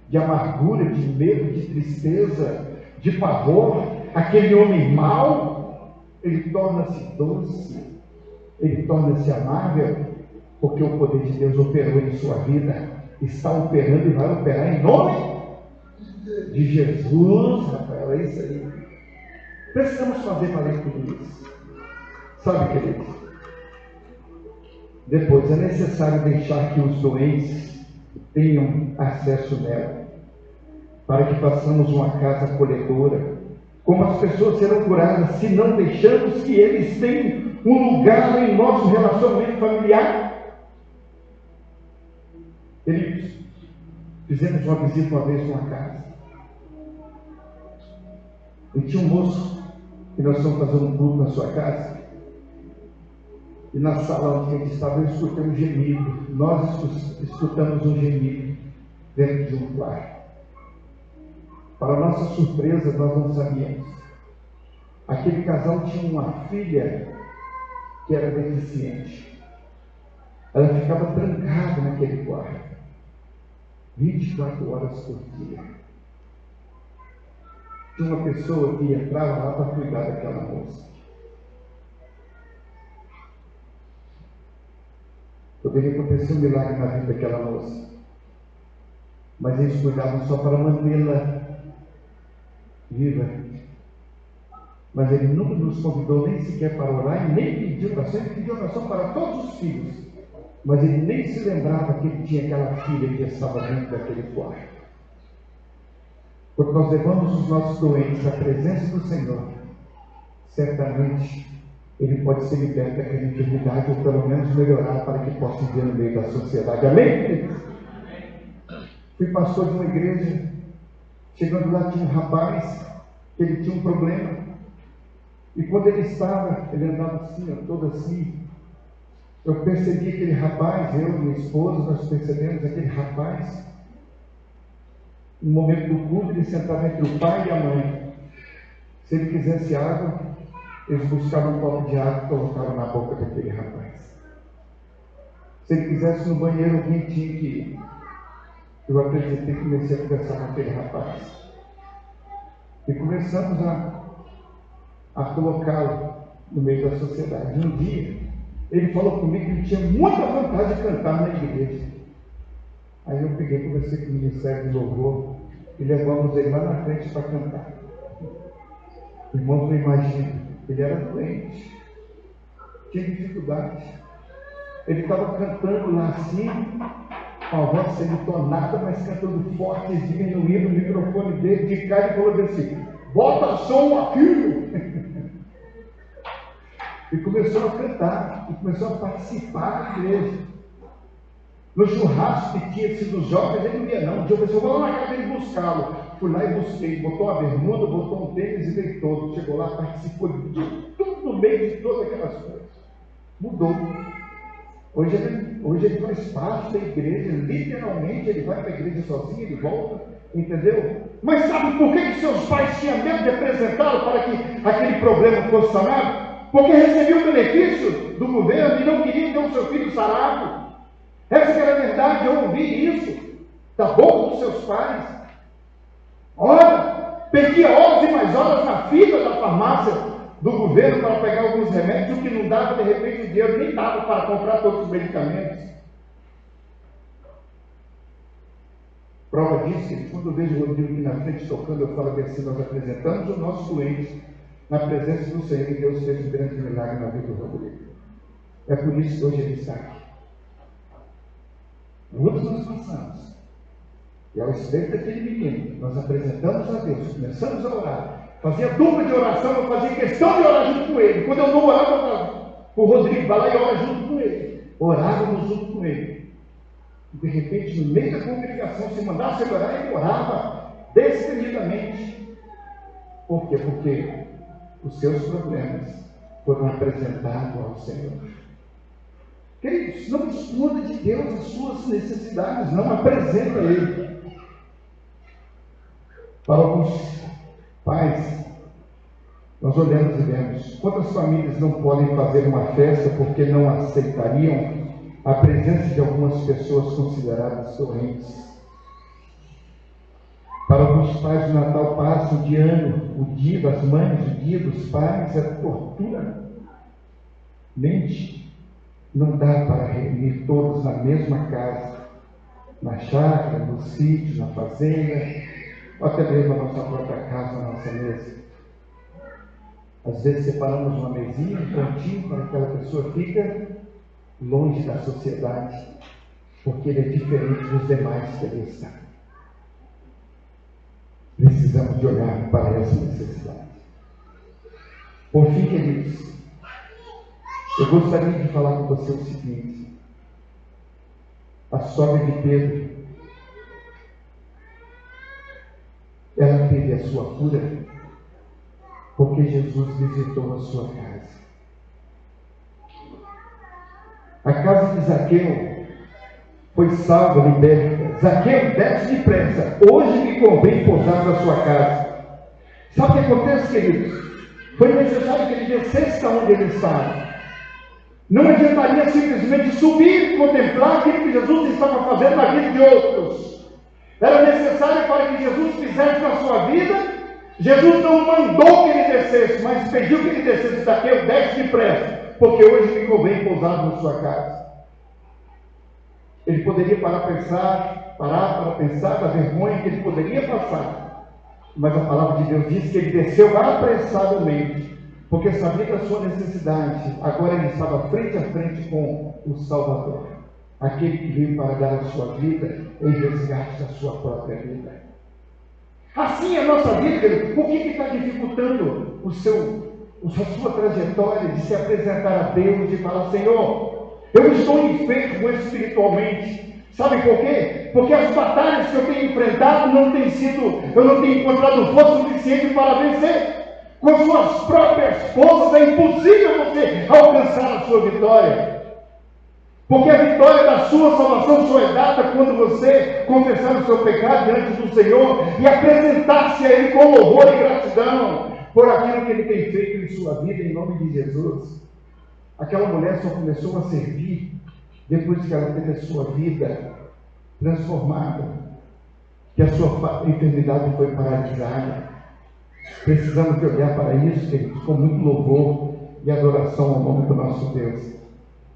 de amargura, de medo, de tristeza, de pavor. Aquele homem mau, ele torna-se doce, ele torna-se amável, porque o poder de Deus operou em sua vida, está operando e vai operar em nome de Jesus. Rafael, é isso aí. Precisamos fazer valer tudo isso. Sabe, queridos? Depois é necessário deixar que os doentes tenham acesso nela, para que façamos uma casa acolhedora. Como as pessoas serão curadas se não deixamos que eles tenham um lugar em nosso relacionamento familiar? Queridos, fizemos uma visita uma vez numa casa, e tinha um moço que nós estamos fazendo um culto na sua casa, e na sala onde a gente estava, eu escutei um gemido. Nós escutamos um gemido dentro de um quarto. Para nossa surpresa, nós não sabíamos. Aquele casal tinha uma filha que era deficiente. Ela ficava trancada naquele quarto, 24 horas por dia. Tinha uma pessoa que entrava lá para cuidar daquela moça. Poderia acontecer um milagre na vida daquela moça, mas eles cuidavam só para mantê-la viva. Mas ele nunca nos convidou nem sequer para orar, e nem pediu oração. Ele pediu oração para todos os filhos, mas ele nem se lembrava que ele tinha aquela filha que estava dentro daquele quarto. Quando nós levamos os nossos doentes à presença do Senhor, certamente ele pode ser liberto daquela enfermidade, ou pelo menos melhorar para que possa viver no meio da sociedade. Amém, queridos? Fui pastor de uma igreja. Chegando lá, tinha um rapaz que ele tinha um problema, e quando ele andava assim, todo assim, eu percebi aquele rapaz, eu e minha esposa, nós percebemos aquele rapaz, no momento do culto, ele sentava entre o pai e a mãe. Se ele quisesse água, eles buscavam um copo de água e colocavam na boca daquele rapaz. Se ele quisesse no banheiro, alguém tinha que ir. Eu acreditei que comecei a conversar com aquele rapaz. E começamos a colocá-lo no meio da sociedade. Um dia, ele falou comigo que ele tinha muita vontade de cantar na igreja. Aí eu peguei, conversei com o Ministério de Louvor e levamos ele lá na frente para cantar. Irmãos, não imaginam, ele era doente, tinha dificuldade. Ele estava cantando lá assim, com a voz sendo tonada, mas cantando forte, diminuindo o microfone dele, de cara, e falou assim: bota som aqui! E começou a cantar, e começou a participar da igreja. No churrasco que tinha sido jovem, ele não ia não. Um dia eu pensei, vou lá na casa dele buscá-lo. Fui lá e busquei, botou uma bermuda, botou um tênis e veio todo. Chegou lá, participou de tudo, no meio de todas aquelas coisas. Mudou. Hoje ele faz parte da igreja, literalmente ele vai para a igreja sozinho, ele volta, entendeu? Mas sabe por que seus pais tinham medo de apresentá-lo para que aquele problema fosse sanado? Porque recebia o benefício do governo e não queria ter o seu filho sarado. Essa que era a verdade, eu ouvi isso da boca dos seus pais. Ora, perdia horas e mais horas na fila da farmácia do governo para pegar alguns remédios, o que não dava, de repente, o dinheiro nem dava para comprar todos os medicamentos. Prova disso, que quando eu vejo o Rodrigo aqui na frente tocando, eu falo que assim, nós apresentamos o nosso doente na presença do Senhor, e Deus fez um grande milagre na vida do Rodrigo. É por isso que hoje ele está aqui. Muitos nós passamos, e ao espelho daquele menino, nós apresentamos a Deus, começamos a orar, fazia dupla de oração, eu fazia questão de orar junto com ele. Quando eu não orava, o Rodrigo vai lá e ora junto com ele. Orávamos junto com ele. E de repente, no meio da congregação, se mandasse ele orar, ele orava destemidamente. Por quê? Porque os seus problemas foram apresentados ao Senhor. Queridos, não esconda de Deus as suas necessidades, não apresenta a Ele. Para alguns pais, nós olhamos e vemos quantas famílias não podem fazer uma festa porque não aceitariam a presença de algumas pessoas consideradas doentes. Para alguns pais, o Natal passa o dia ano, o dia das mães, o dia dos pais, é tortura. Mente. Não dá para reunir todos na mesma casa, na chácara, no sítio, na fazenda, ou até mesmo na nossa própria casa, na nossa mesa. Às vezes separamos uma mesinha, um cantinho, para que aquela pessoa fica longe da sociedade, porque ele é diferente dos demais que ali estão. Precisamos de olhar para essa necessidade. Por fim, queridos, eu gostaria de falar com você o seguinte: a sogra de Pedro, ela teve a sua cura porque Jesus visitou a sua casa. A casa de Zaqueu foi salva, liberta. Zaqueu, desce depressa, hoje me convém pousar na sua casa. Sabe o que acontece, queridos? Foi necessário que ele descesse onde ele estava. Não adiantaria simplesmente subir e contemplar aquilo que Jesus estava fazendo na vida de outros. Era necessário para que Jesus fizesse na sua vida. Jesus não mandou que ele descesse, mas pediu que ele descesse daqui, eu desce depressa, porque hoje me convém pousar na sua casa. Ele poderia parar para pensar da vergonha que ele poderia passar. Mas a palavra de Deus diz que ele desceu apressadamente, porque sabia da sua necessidade. Agora ele estava frente a frente com o Salvador, aquele que veio para dar a sua vida em resgate da sua própria vida. Assim é a nossa vida. O que está dificultando a sua trajetória de se apresentar a Deus e falar: Senhor, eu estou enfermo espiritualmente. Sabe por quê? Porque as batalhas que eu tenho enfrentado eu não tenho encontrado força suficiente para vencer. Com suas próprias forças é impossível você alcançar a sua vitória. Porque a vitória da sua salvação só é dada quando você confessar o seu pecado diante do Senhor e apresentar-se a Ele com louvor e gratidão por aquilo que Ele tem feito em sua vida, em nome de Jesus. Aquela mulher só começou a servir depois que ela teve a sua vida transformada, que a sua enfermidade foi paralisada. Precisamos de olhar para isso, queridos, com muito louvor e adoração ao nome do nosso Deus.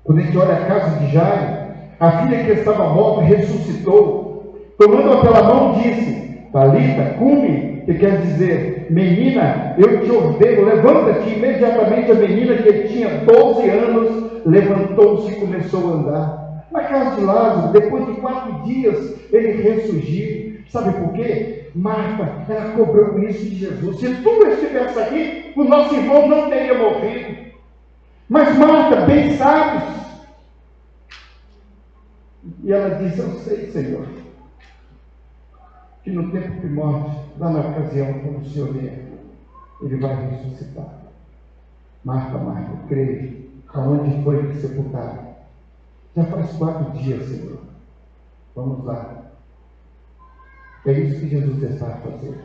Quando a gente olha a casa de Jairo, a filha que estava morta ressuscitou, tomando-a pela mão, disse: Talita, cumi, que quer dizer: menina, eu te ordeno, levanta-te. Imediatamente a menina, que tinha 12 anos, levantou-se e começou a andar. Na casa de Lázaro, depois de 4 dias, ele ressurgiu. Sabe por quê? Marta, ela cobrou isso de Jesus. Se tu estivesse aqui, o nosso irmão não teria morrido. Mas Marta, bem sabes. E ela disse: eu sei, Senhor, que no tempo primórdio, lá na ocasião, quando o Senhor vier, Ele vai ressuscitar. Marta, Marta, creio, aonde foi sepultado? Já faz 4 dias, Senhor. Vamos lá. É isso que Jesus está a fazer.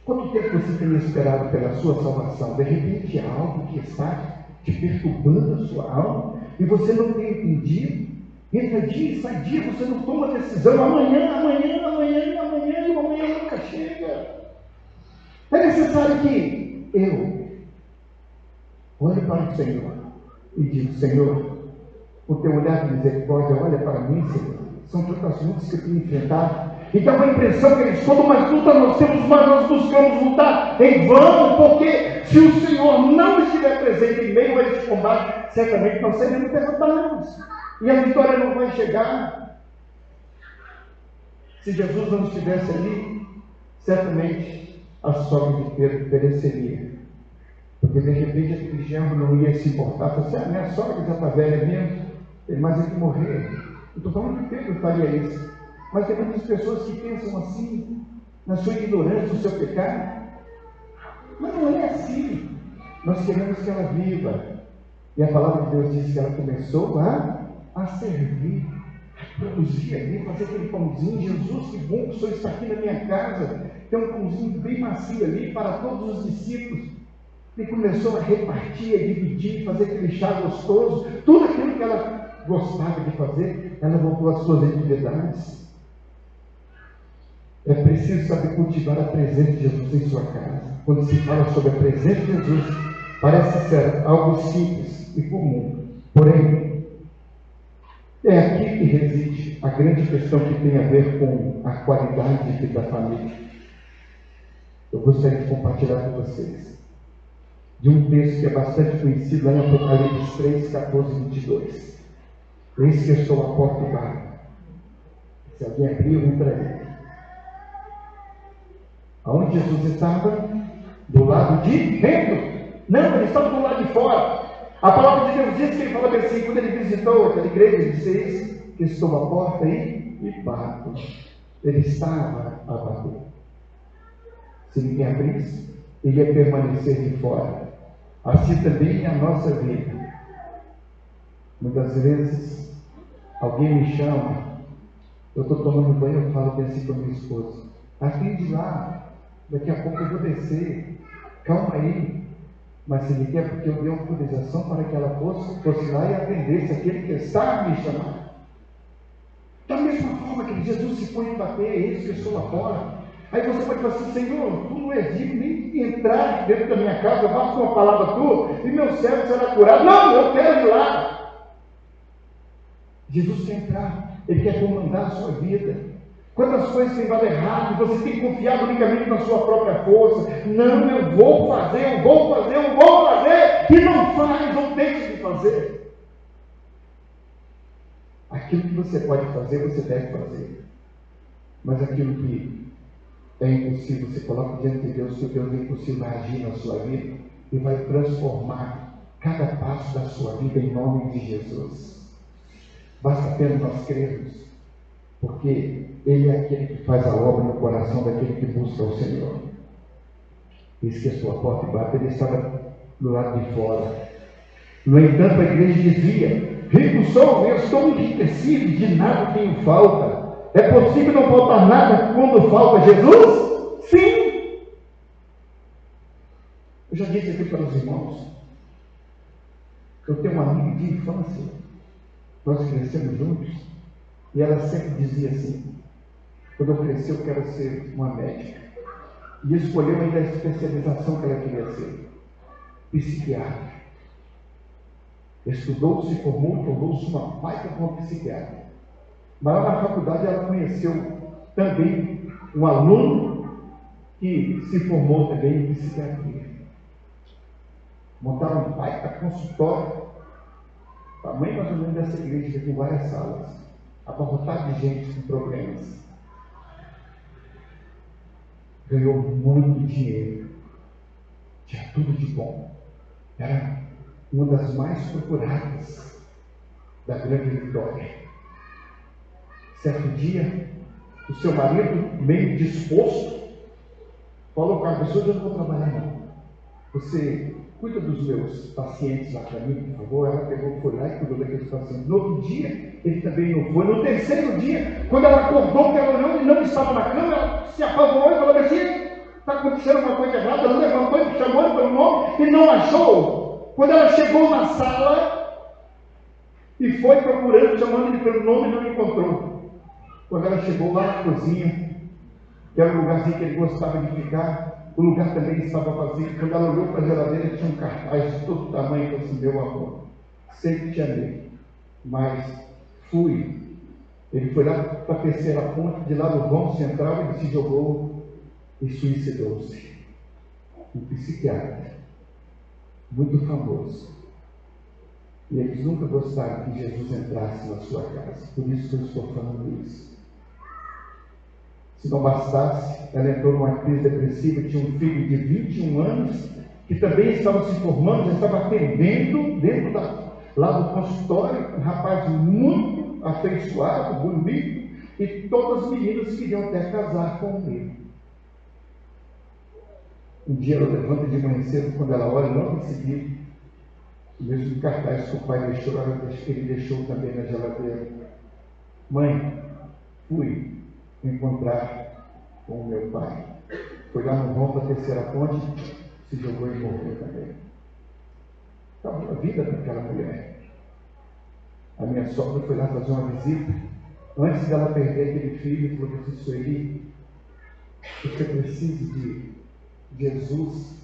Quanto tempo você tem esperado pela sua salvação? De repente há algo que está te perturbando a sua alma e você não tem entendido. Entra dia e sai dia, você não toma decisão. Amanhã nunca chega. É necessário que eu olhe para o Senhor e diga: Senhor, o teu olhar de misericórdia olha para mim, Senhor. São tantas lutas que eu tenho enfrentado. E dá uma impressão que eles, quando mais luta nós temos, mas nós buscamos lutar em vão, porque se o Senhor não estiver presente em meio a esse combate, certamente nós seremos derrotados. E a vitória não vai chegar. Se Jesus não estivesse ali, certamente a sogra de Pedro pereceria. Porque de repente aquele genro não ia se importar. Falei assim: minha sogra já está velha mesmo, tem mais é que morrer. Eu estou falando que Pedro faria isso. Mas tem muitas pessoas que pensam assim, na sua ignorância, no seu pecado. Mas não é assim. Nós queremos que ela viva. E a palavra de Deus diz que ela começou a servir, a produzir ali, fazer aquele pãozinho. Jesus, que bom que o Senhor está aqui na minha casa. Tem um pãozinho bem macio ali para todos os discípulos. E começou a repartir, a dividir, fazer aquele chá gostoso. Tudo aquilo que ela gostava de fazer, ela voltou às suas atividades. É preciso saber cultivar a presença de Jesus em sua casa. Quando se fala sobre a presença de Jesus, parece ser algo simples e comum. Porém, é aqui que reside a grande questão que tem a ver com a qualidade da família. Eu gostaria de compartilhar com vocês de um texto que é bastante conhecido lá em Apocalipse 3, 14 e 22. Eis que eu estou à porta do bar. Se alguém abrir, eu entrarei. Aonde Jesus estava? Do lado de dentro. Não, ele estava do lado de fora. A palavra de Deus diz que ele falava assim, quando ele visitou aquela igreja, ele disse: eis que estou à porta aí e bato. Ele estava a bater. Se ninguém abrisse, ele ia permanecer de fora. Assim também é a nossa vida. Muitas vezes, alguém me chama, eu estou tomando banho, eu falo assim com a minha esposa: atende lá, daqui a pouco eu vou descer, calma aí. mas Ele quer porque eu dei autorização para que ela fosse lá e atendesse aquele que está a me chamar. Da mesma forma que Jesus se põe a bater, eles que estou lá fora. Aí você pode falar assim: Senhor, tu não és digno nem de entrar dentro da minha casa, basta uma palavra tua e meu servo será curado. Não, eu quero ir lá. Jesus quer entrar, Ele quer comandar a sua vida. Quantas coisas tem dado errado, você tem confiado unicamente na sua própria força. Não, eu vou fazer, e não faz, ou deixa de fazer. Aquilo que você pode fazer, você deve fazer. Mas aquilo que é impossível, você coloca diante de Deus, que o Deus é impossível agir na sua vida e vai transformar cada passo da sua vida em nome de Jesus. Basta apenas nós crermos, porque Ele é aquele que faz a obra no coração daquele que busca o Senhor. Diz que a sua porta e bate, Ele estava do lado de fora. No entanto, a igreja dizia: rico sou, eu estou enriquecido, de nada tenho falta. É possível não faltar nada quando falta Jesus? Sim! Eu já disse aqui para os irmãos, eu tenho uma amiga de infância, nós crescemos juntos, e ela sempre dizia assim: quando eu crescer eu quero ser uma médica. E escolheu ainda a especialização que ela queria ser, psiquiatra. Estudou, se formou, tornou-se uma baita como psiquiatra. Mas lá na faculdade ela conheceu também um aluno que se formou também em psiquiatria. Montaram um baita consultório, tamanho mais ou menos dessa igreja, com várias salas, abarrotado de gente com problemas. Ganhou muito dinheiro, tinha tudo de bom, era uma das mais procuradas da Grande Vitória. Certo dia, o seu marido, meio disposto, falou para a pessoa: eu não vou trabalhar não, você cuida dos meus pacientes lá para mim, por favor. Ela pegou, foi lá e cuidou daqueles pacientes. No outro dia, ele também não foi. No terceiro dia, quando ela acordou, que ela não estava na cama, ela se apavorou e falou assim: está acontecendo uma coisa errada. Ela levantou e chamou ele pelo nome e não achou. Quando ela chegou na sala e foi procurando, chamando ele pelo nome, não encontrou. Quando ela chegou lá na cozinha, que era o lugarzinho que ele gostava de ficar, o lugar também estava vazio. Quando ela olhou para a geladeira, tinha um cartaz de todo tamanho, e falou assim: meu amor, sempre te amei, mas fui. Ele foi lá para a terceira ponte, de lá do vão central, ele se jogou e suicidou-se. Um psiquiatra, muito famoso. E eles nunca gostaram que Jesus entrasse na sua casa. Por isso que eu estou falando isso. Se não bastasse, ela entrou numa crise depressiva, tinha um filho de 21 anos, que também estava se formando, já estava atendendo dentro lá do consultório, um rapaz muito afeiçoado, bonito, e todas as meninas queriam até casar com ele. Um dia ela levanta de manhã cedo, quando ela olha, logo em seguida, o mesmo cartaz que o pai deixou, ele deixou também na geladeira: mãe, fui encontrar com o meu pai. Foi lá no vão da terceira ponte, se jogou e morreu também. Acabou a vida daquela mulher. A minha sogra foi lá fazer uma visita. Antes dela perder aquele filho, falou assim: Sueli, você precisa de Jesus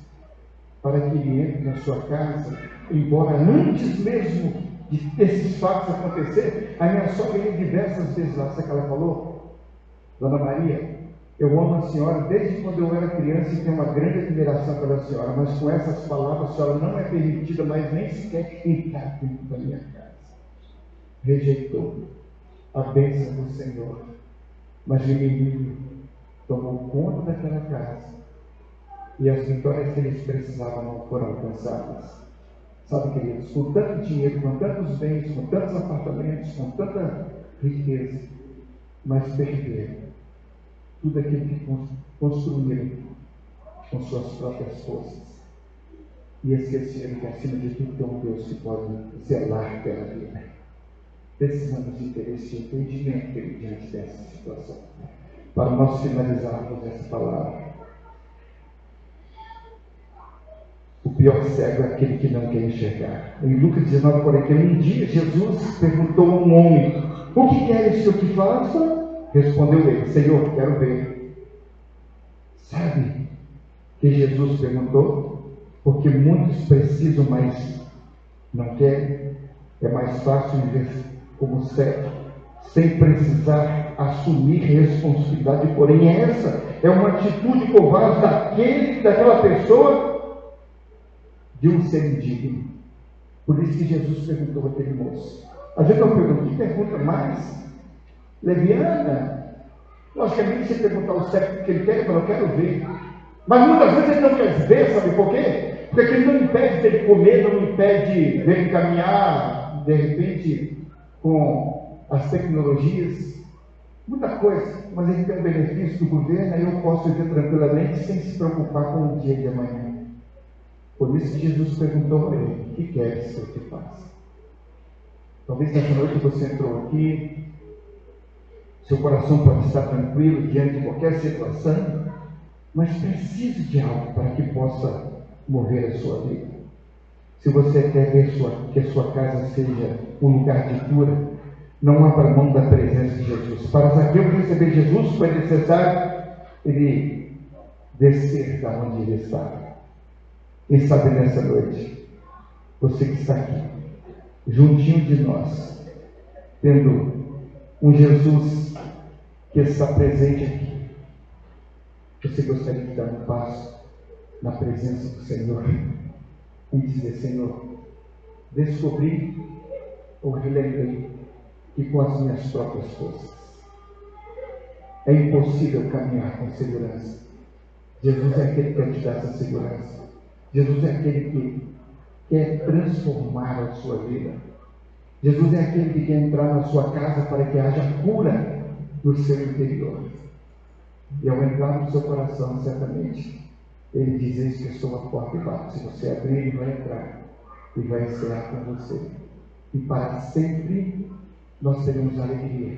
para que ele entre na sua casa, embora antes mesmo de esses fatos acontecerem. A minha sogra ia diversas vezes lá. Sabe o que ela falou? Dona Maria, eu amo a senhora desde quando eu era criança e tenho uma grande admiração pela senhora, mas com essas palavras a senhora não é permitida mais nem sequer entrar dentro da minha casa. Rejeitou a bênção do Senhor, mas o inimigo tomou conta daquela casa e as vitórias que eles precisavam não foram alcançadas. Sabe, queridos, com tanto dinheiro, com tantos bens, com tantos apartamentos, com tanta riqueza, mas perderam tudo aquilo que construíram com suas próprias forças e esqueceram que acima de tudo tem um Deus que pode zelar pela vida. Precisamos de ter esse entendimento diante dessa situação. Para nós finalizarmos essa palavra, o pior cego é aquele que não quer enxergar. Em Lucas 19:41, um dia Jesus perguntou a um homem: o que queres que eu te faça? Respondeu ele: Senhor, quero ver. Sabe que Jesus perguntou? Porque muitos precisam, mas não querem. É mais fácil viver como cego, sem precisar assumir responsabilidade. Porém, essa é uma atitude covarde daquela pessoa de um ser indigno. Por isso que Jesus perguntou àquele moço. Às vezes eu pergunto: que pergunta mais leviana? Logicamente, você perguntar ao cego o que ele quer, ele fala: eu quero ver. Mas muitas vezes ele não quer ver, sabe por quê? Porque aquilo não impede dele comer, não impede dele caminhar, de repente, com as tecnologias, muita coisa, mas ele tem o benefício do governo, aí eu posso viver tranquilamente sem se preocupar com o dia de amanhã. Por isso que Jesus perguntou a ele: o que queres que eu te faça? Talvez nessa noite você entrou aqui, seu coração pode estar tranquilo diante de qualquer situação, mas precisa de algo para que possa mover a sua vida. Se você quer ver que a sua casa seja um lugar de cura, não abra mão da presença de Jesus. Para Zaqueu receber Jesus, foi necessário ele descer da onde ele estava. Quem sabe nessa noite, você que está aqui, juntinho de nós, tendo um Jesus que está presente aqui, você gostaria de dar um passo na presença do Senhor e dizer: Senhor, descobri ou relembrei que com as minhas próprias forças é impossível caminhar com segurança. Jesus é aquele que quer te dar essa segurança. Jesus é aquele que quer transformar a sua vida. Jesus é aquele que quer entrar na sua casa para que haja cura no seu interior. E ao entrar no seu coração, certamente, ele diz: eis que estou à porta e bato. Se você abrir, ele vai entrar e vai cear com você. E para sempre nós teremos alegria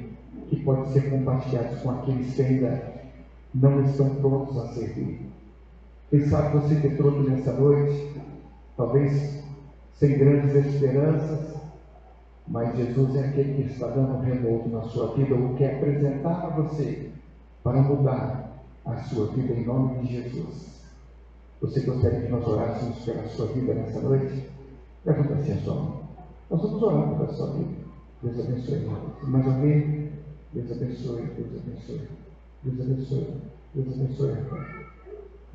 que pode ser compartilhada com aqueles que ainda não estão prontos a servir. Quem sabe você que entrou aqui nessa noite, talvez sem grandes esperanças, mas Jesus é aquele que está dando um renovo na sua vida, ou quer apresentar a você para mudar a sua vida em nome de Jesus. Você gostaria que nós orássemos pela sua vida nessa noite? Levanta assim a sua mão. Nós vamos orar pela sua vida. Deus abençoe, irmãos. Mais alguém? Deus abençoe, Deus abençoe. Deus abençoe, Deus abençoe, irmão.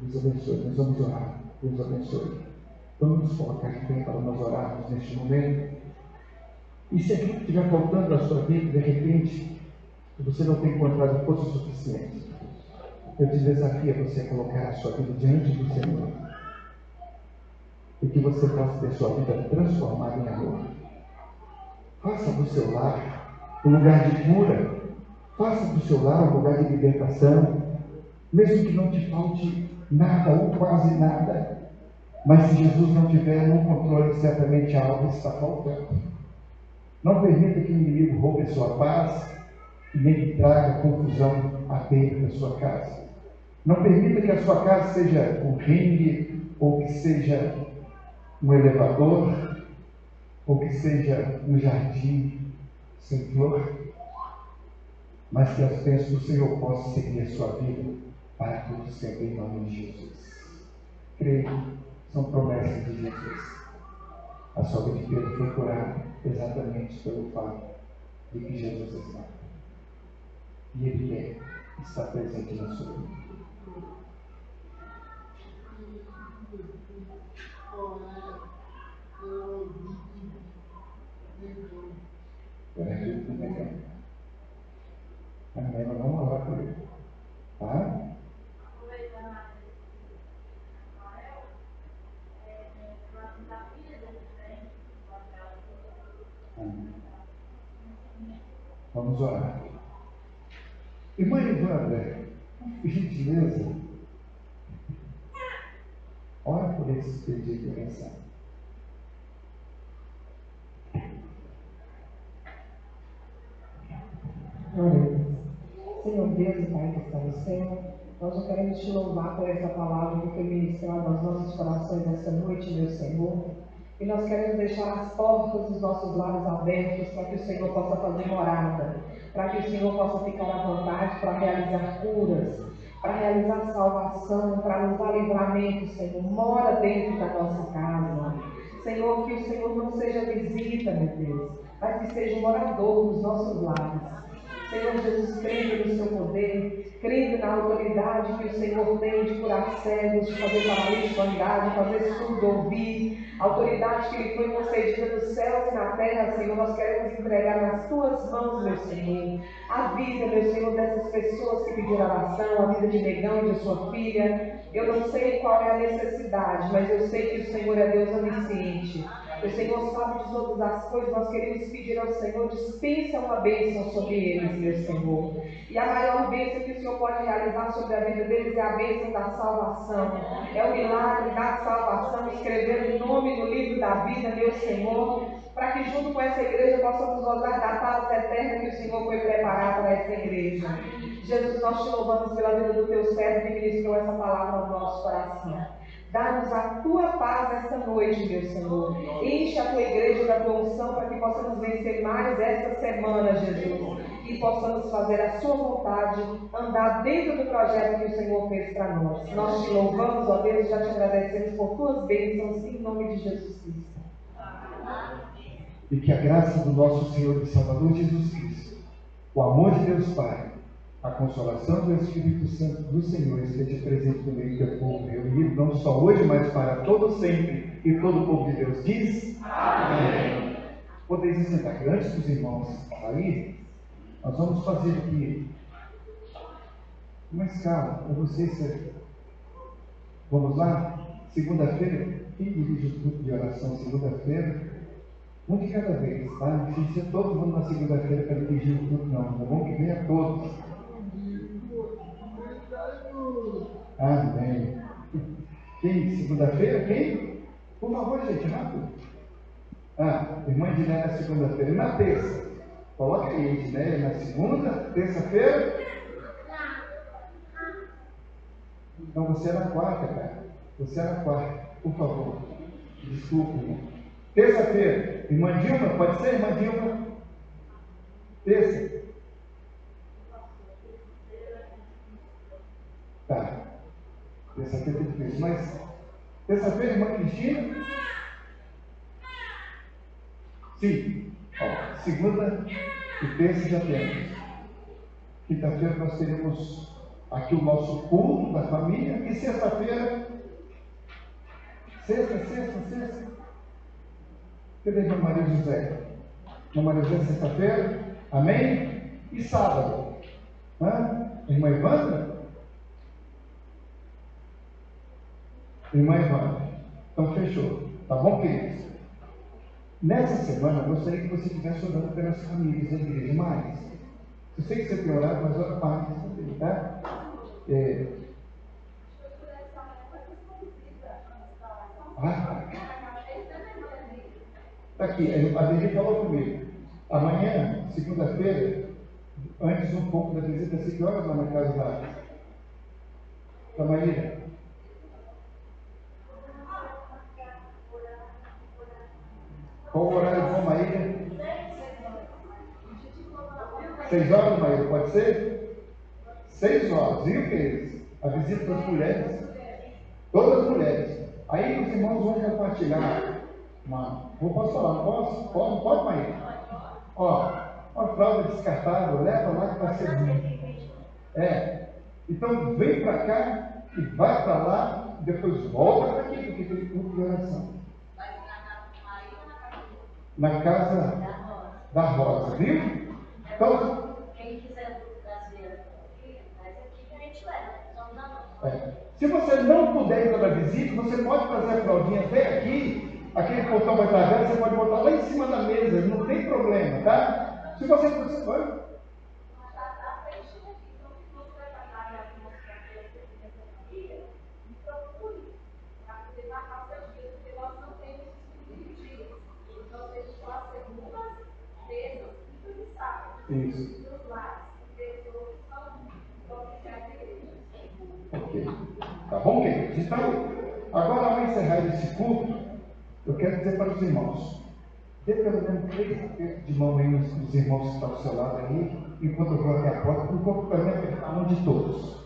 Deus abençoe, nós vamos orar. Deus abençoe. Vamos nos colocar de pé para nós orarmos neste momento. E se aquilo que estiver faltando na sua vida, de repente, você não tem encontrado força suficiente, eu te desafio a você colocar a sua vida diante do Senhor. E que você possa ter sua vida transformada em amor. Faça do seu lar um lugar de cura. Faça do seu lar um lugar de libertação. Mesmo que não te falte nada ou quase nada. Mas se Jesus não tiver no controle, certamente algo está faltando. Não permita que o inimigo roube a sua paz e nem que traga confusão à beira da sua casa. Não permita que a sua casa seja um ringue, ou que seja um elevador, ou que seja um jardim sem flor, mas que as bênçãos do Senhor possam seguir a sua vida para todos sempre em nome de Jesus. Creio, são promessas de Jesus. A sogra de Pedro foi curada exatamente pelo fato de que Jesus está. E Ele quer estar presente na sua vida. Amém, mas vamos orar por ele. Tá? Amém. Vamos orar. Irmã Evandra, por gentileza, ora por esse pedido de oração. Oremos. Senhor Deus e Pai que está no céu, Nós já queremos te louvar por essa palavra que foi ministrada aos nossos corações esta noite, meu Senhor. E nós queremos deixar as portas dos nossos lares abertos para que o Senhor possa fazer morada, para que o Senhor possa ficar à vontade para realizar curas, para realizar salvação, para nos dar livramento, Senhor. Mora dentro da nossa casa. Senhor, que o Senhor não seja visita, meu Deus, mas que seja morador dos nossos lares. Senhor Jesus, crendo no seu poder, crendo na autoridade que o Senhor tem de curar cegos, de fazer paralítico andar, de fazer surdo ouvir, a autoridade que lhe foi concedida nos céus e na terra, Senhor, nós queremos entregar nas tuas mãos, meu Senhor, a vida, meu Senhor, dessas pessoas que pediram oração, a vida de Negão e de sua filha. Eu não sei qual é a necessidade, mas eu sei que o Senhor é Deus onisciente. O Senhor sabe de todas as coisas, nós queremos pedir ao Senhor, dispensa uma bênção sobre eles, meu Senhor. E a maior bênção que o Senhor pode realizar sobre a vida deles é a bênção da salvação. É o milagre da salvação, escrever o nome no livro da vida, meu Senhor, para que junto com essa igreja possamos gozar da paz eterna que o Senhor foi preparar para essa igreja. Jesus, nós te louvamos pela vida do teu servo que ministrou essa palavra ao nosso coração. Dá-nos a tua paz esta noite, meu Senhor. Enche a tua igreja da tua unção para que possamos vencer mais esta semana, Jesus. E possamos fazer a sua vontade, andar dentro do projeto que o Senhor fez para nós. Nós te louvamos, ó Deus, e já te agradecemos por tuas bênçãos, em nome de Jesus Cristo. E que a graça do nosso Senhor e Salvador Jesus Cristo, o amor de Deus Pai, a consolação do Espírito Santo do Senhor esteja presente no meio do teu povo reunido, não só hoje, mas para todo sempre. E todo o povo de Deus diz: amém. Podeis sentar aqui. Antes dos irmãos saírem, nós vamos fazer aqui uma escala para vocês serem. Vamos lá? Segunda-feira, quem dirige o grupo de oração segunda-feira? Um de cada vez, tá? Não precisa ser todo mundo na segunda-feira para dirigir o grupo, não. É bom que venha todos. Amém. Quem? Segunda-feira? Quem? Por favor, gente, rápido. Irmã Edneia na segunda-feira. E na terça? Coloca aí, Edneia, na segunda, terça-feira. Não, você é na quarta, cara. Você é na quarta, por favor. Desculpe, irmão. Terça-feira, irmã Dilma, pode ser, irmã Dilma? Terça. Tá. Terça-feira é difícil, mas terça-feira, irmã Cristina? Sim. Ó, segunda e terça já temos. Quinta-feira nós teremos aqui o nosso culto da família. E sexta-feira? Sexta. Cadê a irmã Maria José? Irmã Maria José, sexta-feira? Amém? E sábado? Irmã Evandra? Irmã Evandra. Então fechou. Tá bom, queridos? Nessa semana, eu gostaria que você estivesse orando pelas famílias da igreja mais. Eu sei que você tem orado, mas ora mais também, tá? Tá aqui, a Deni falou comigo. Amanhã, segunda-feira, antes um pouco da visita, 5 horas lá na casa da Maíra. Qual o horário bom, Maíra? 6 horas, Maíra, pode ser? 6 horas, viu, queridos? A visita das mulheres. Todas as mulheres. Aí os irmãos vão compartilhar posso falar? Não posso? Pode, Maíra? Ó, uma fralda descartável, leva lá que vai ser bom. Então vem para cá e vai para lá, e depois volta para aqui, porque tem culto de oração. Na casa da Rosa, viu? Então, quem quiser trazer aqui, mas aqui que a gente leva. Se você não puder ir para a visita, você pode trazer a fraldinha até aqui, aquele portão vai estar aberto, você pode botar lá em cima da mesa, não tem problema, tá? Se você pode. Isso. Ok. Tá bom, queridos? Então, agora ao encerrar esse culto, eu quero dizer para os irmãos, dê pelo menos 3 apertos de mão aí os irmãos que estão do seu lado aí, enquanto eu vou até a porta, por um pouco para mim apertar a mão de todos.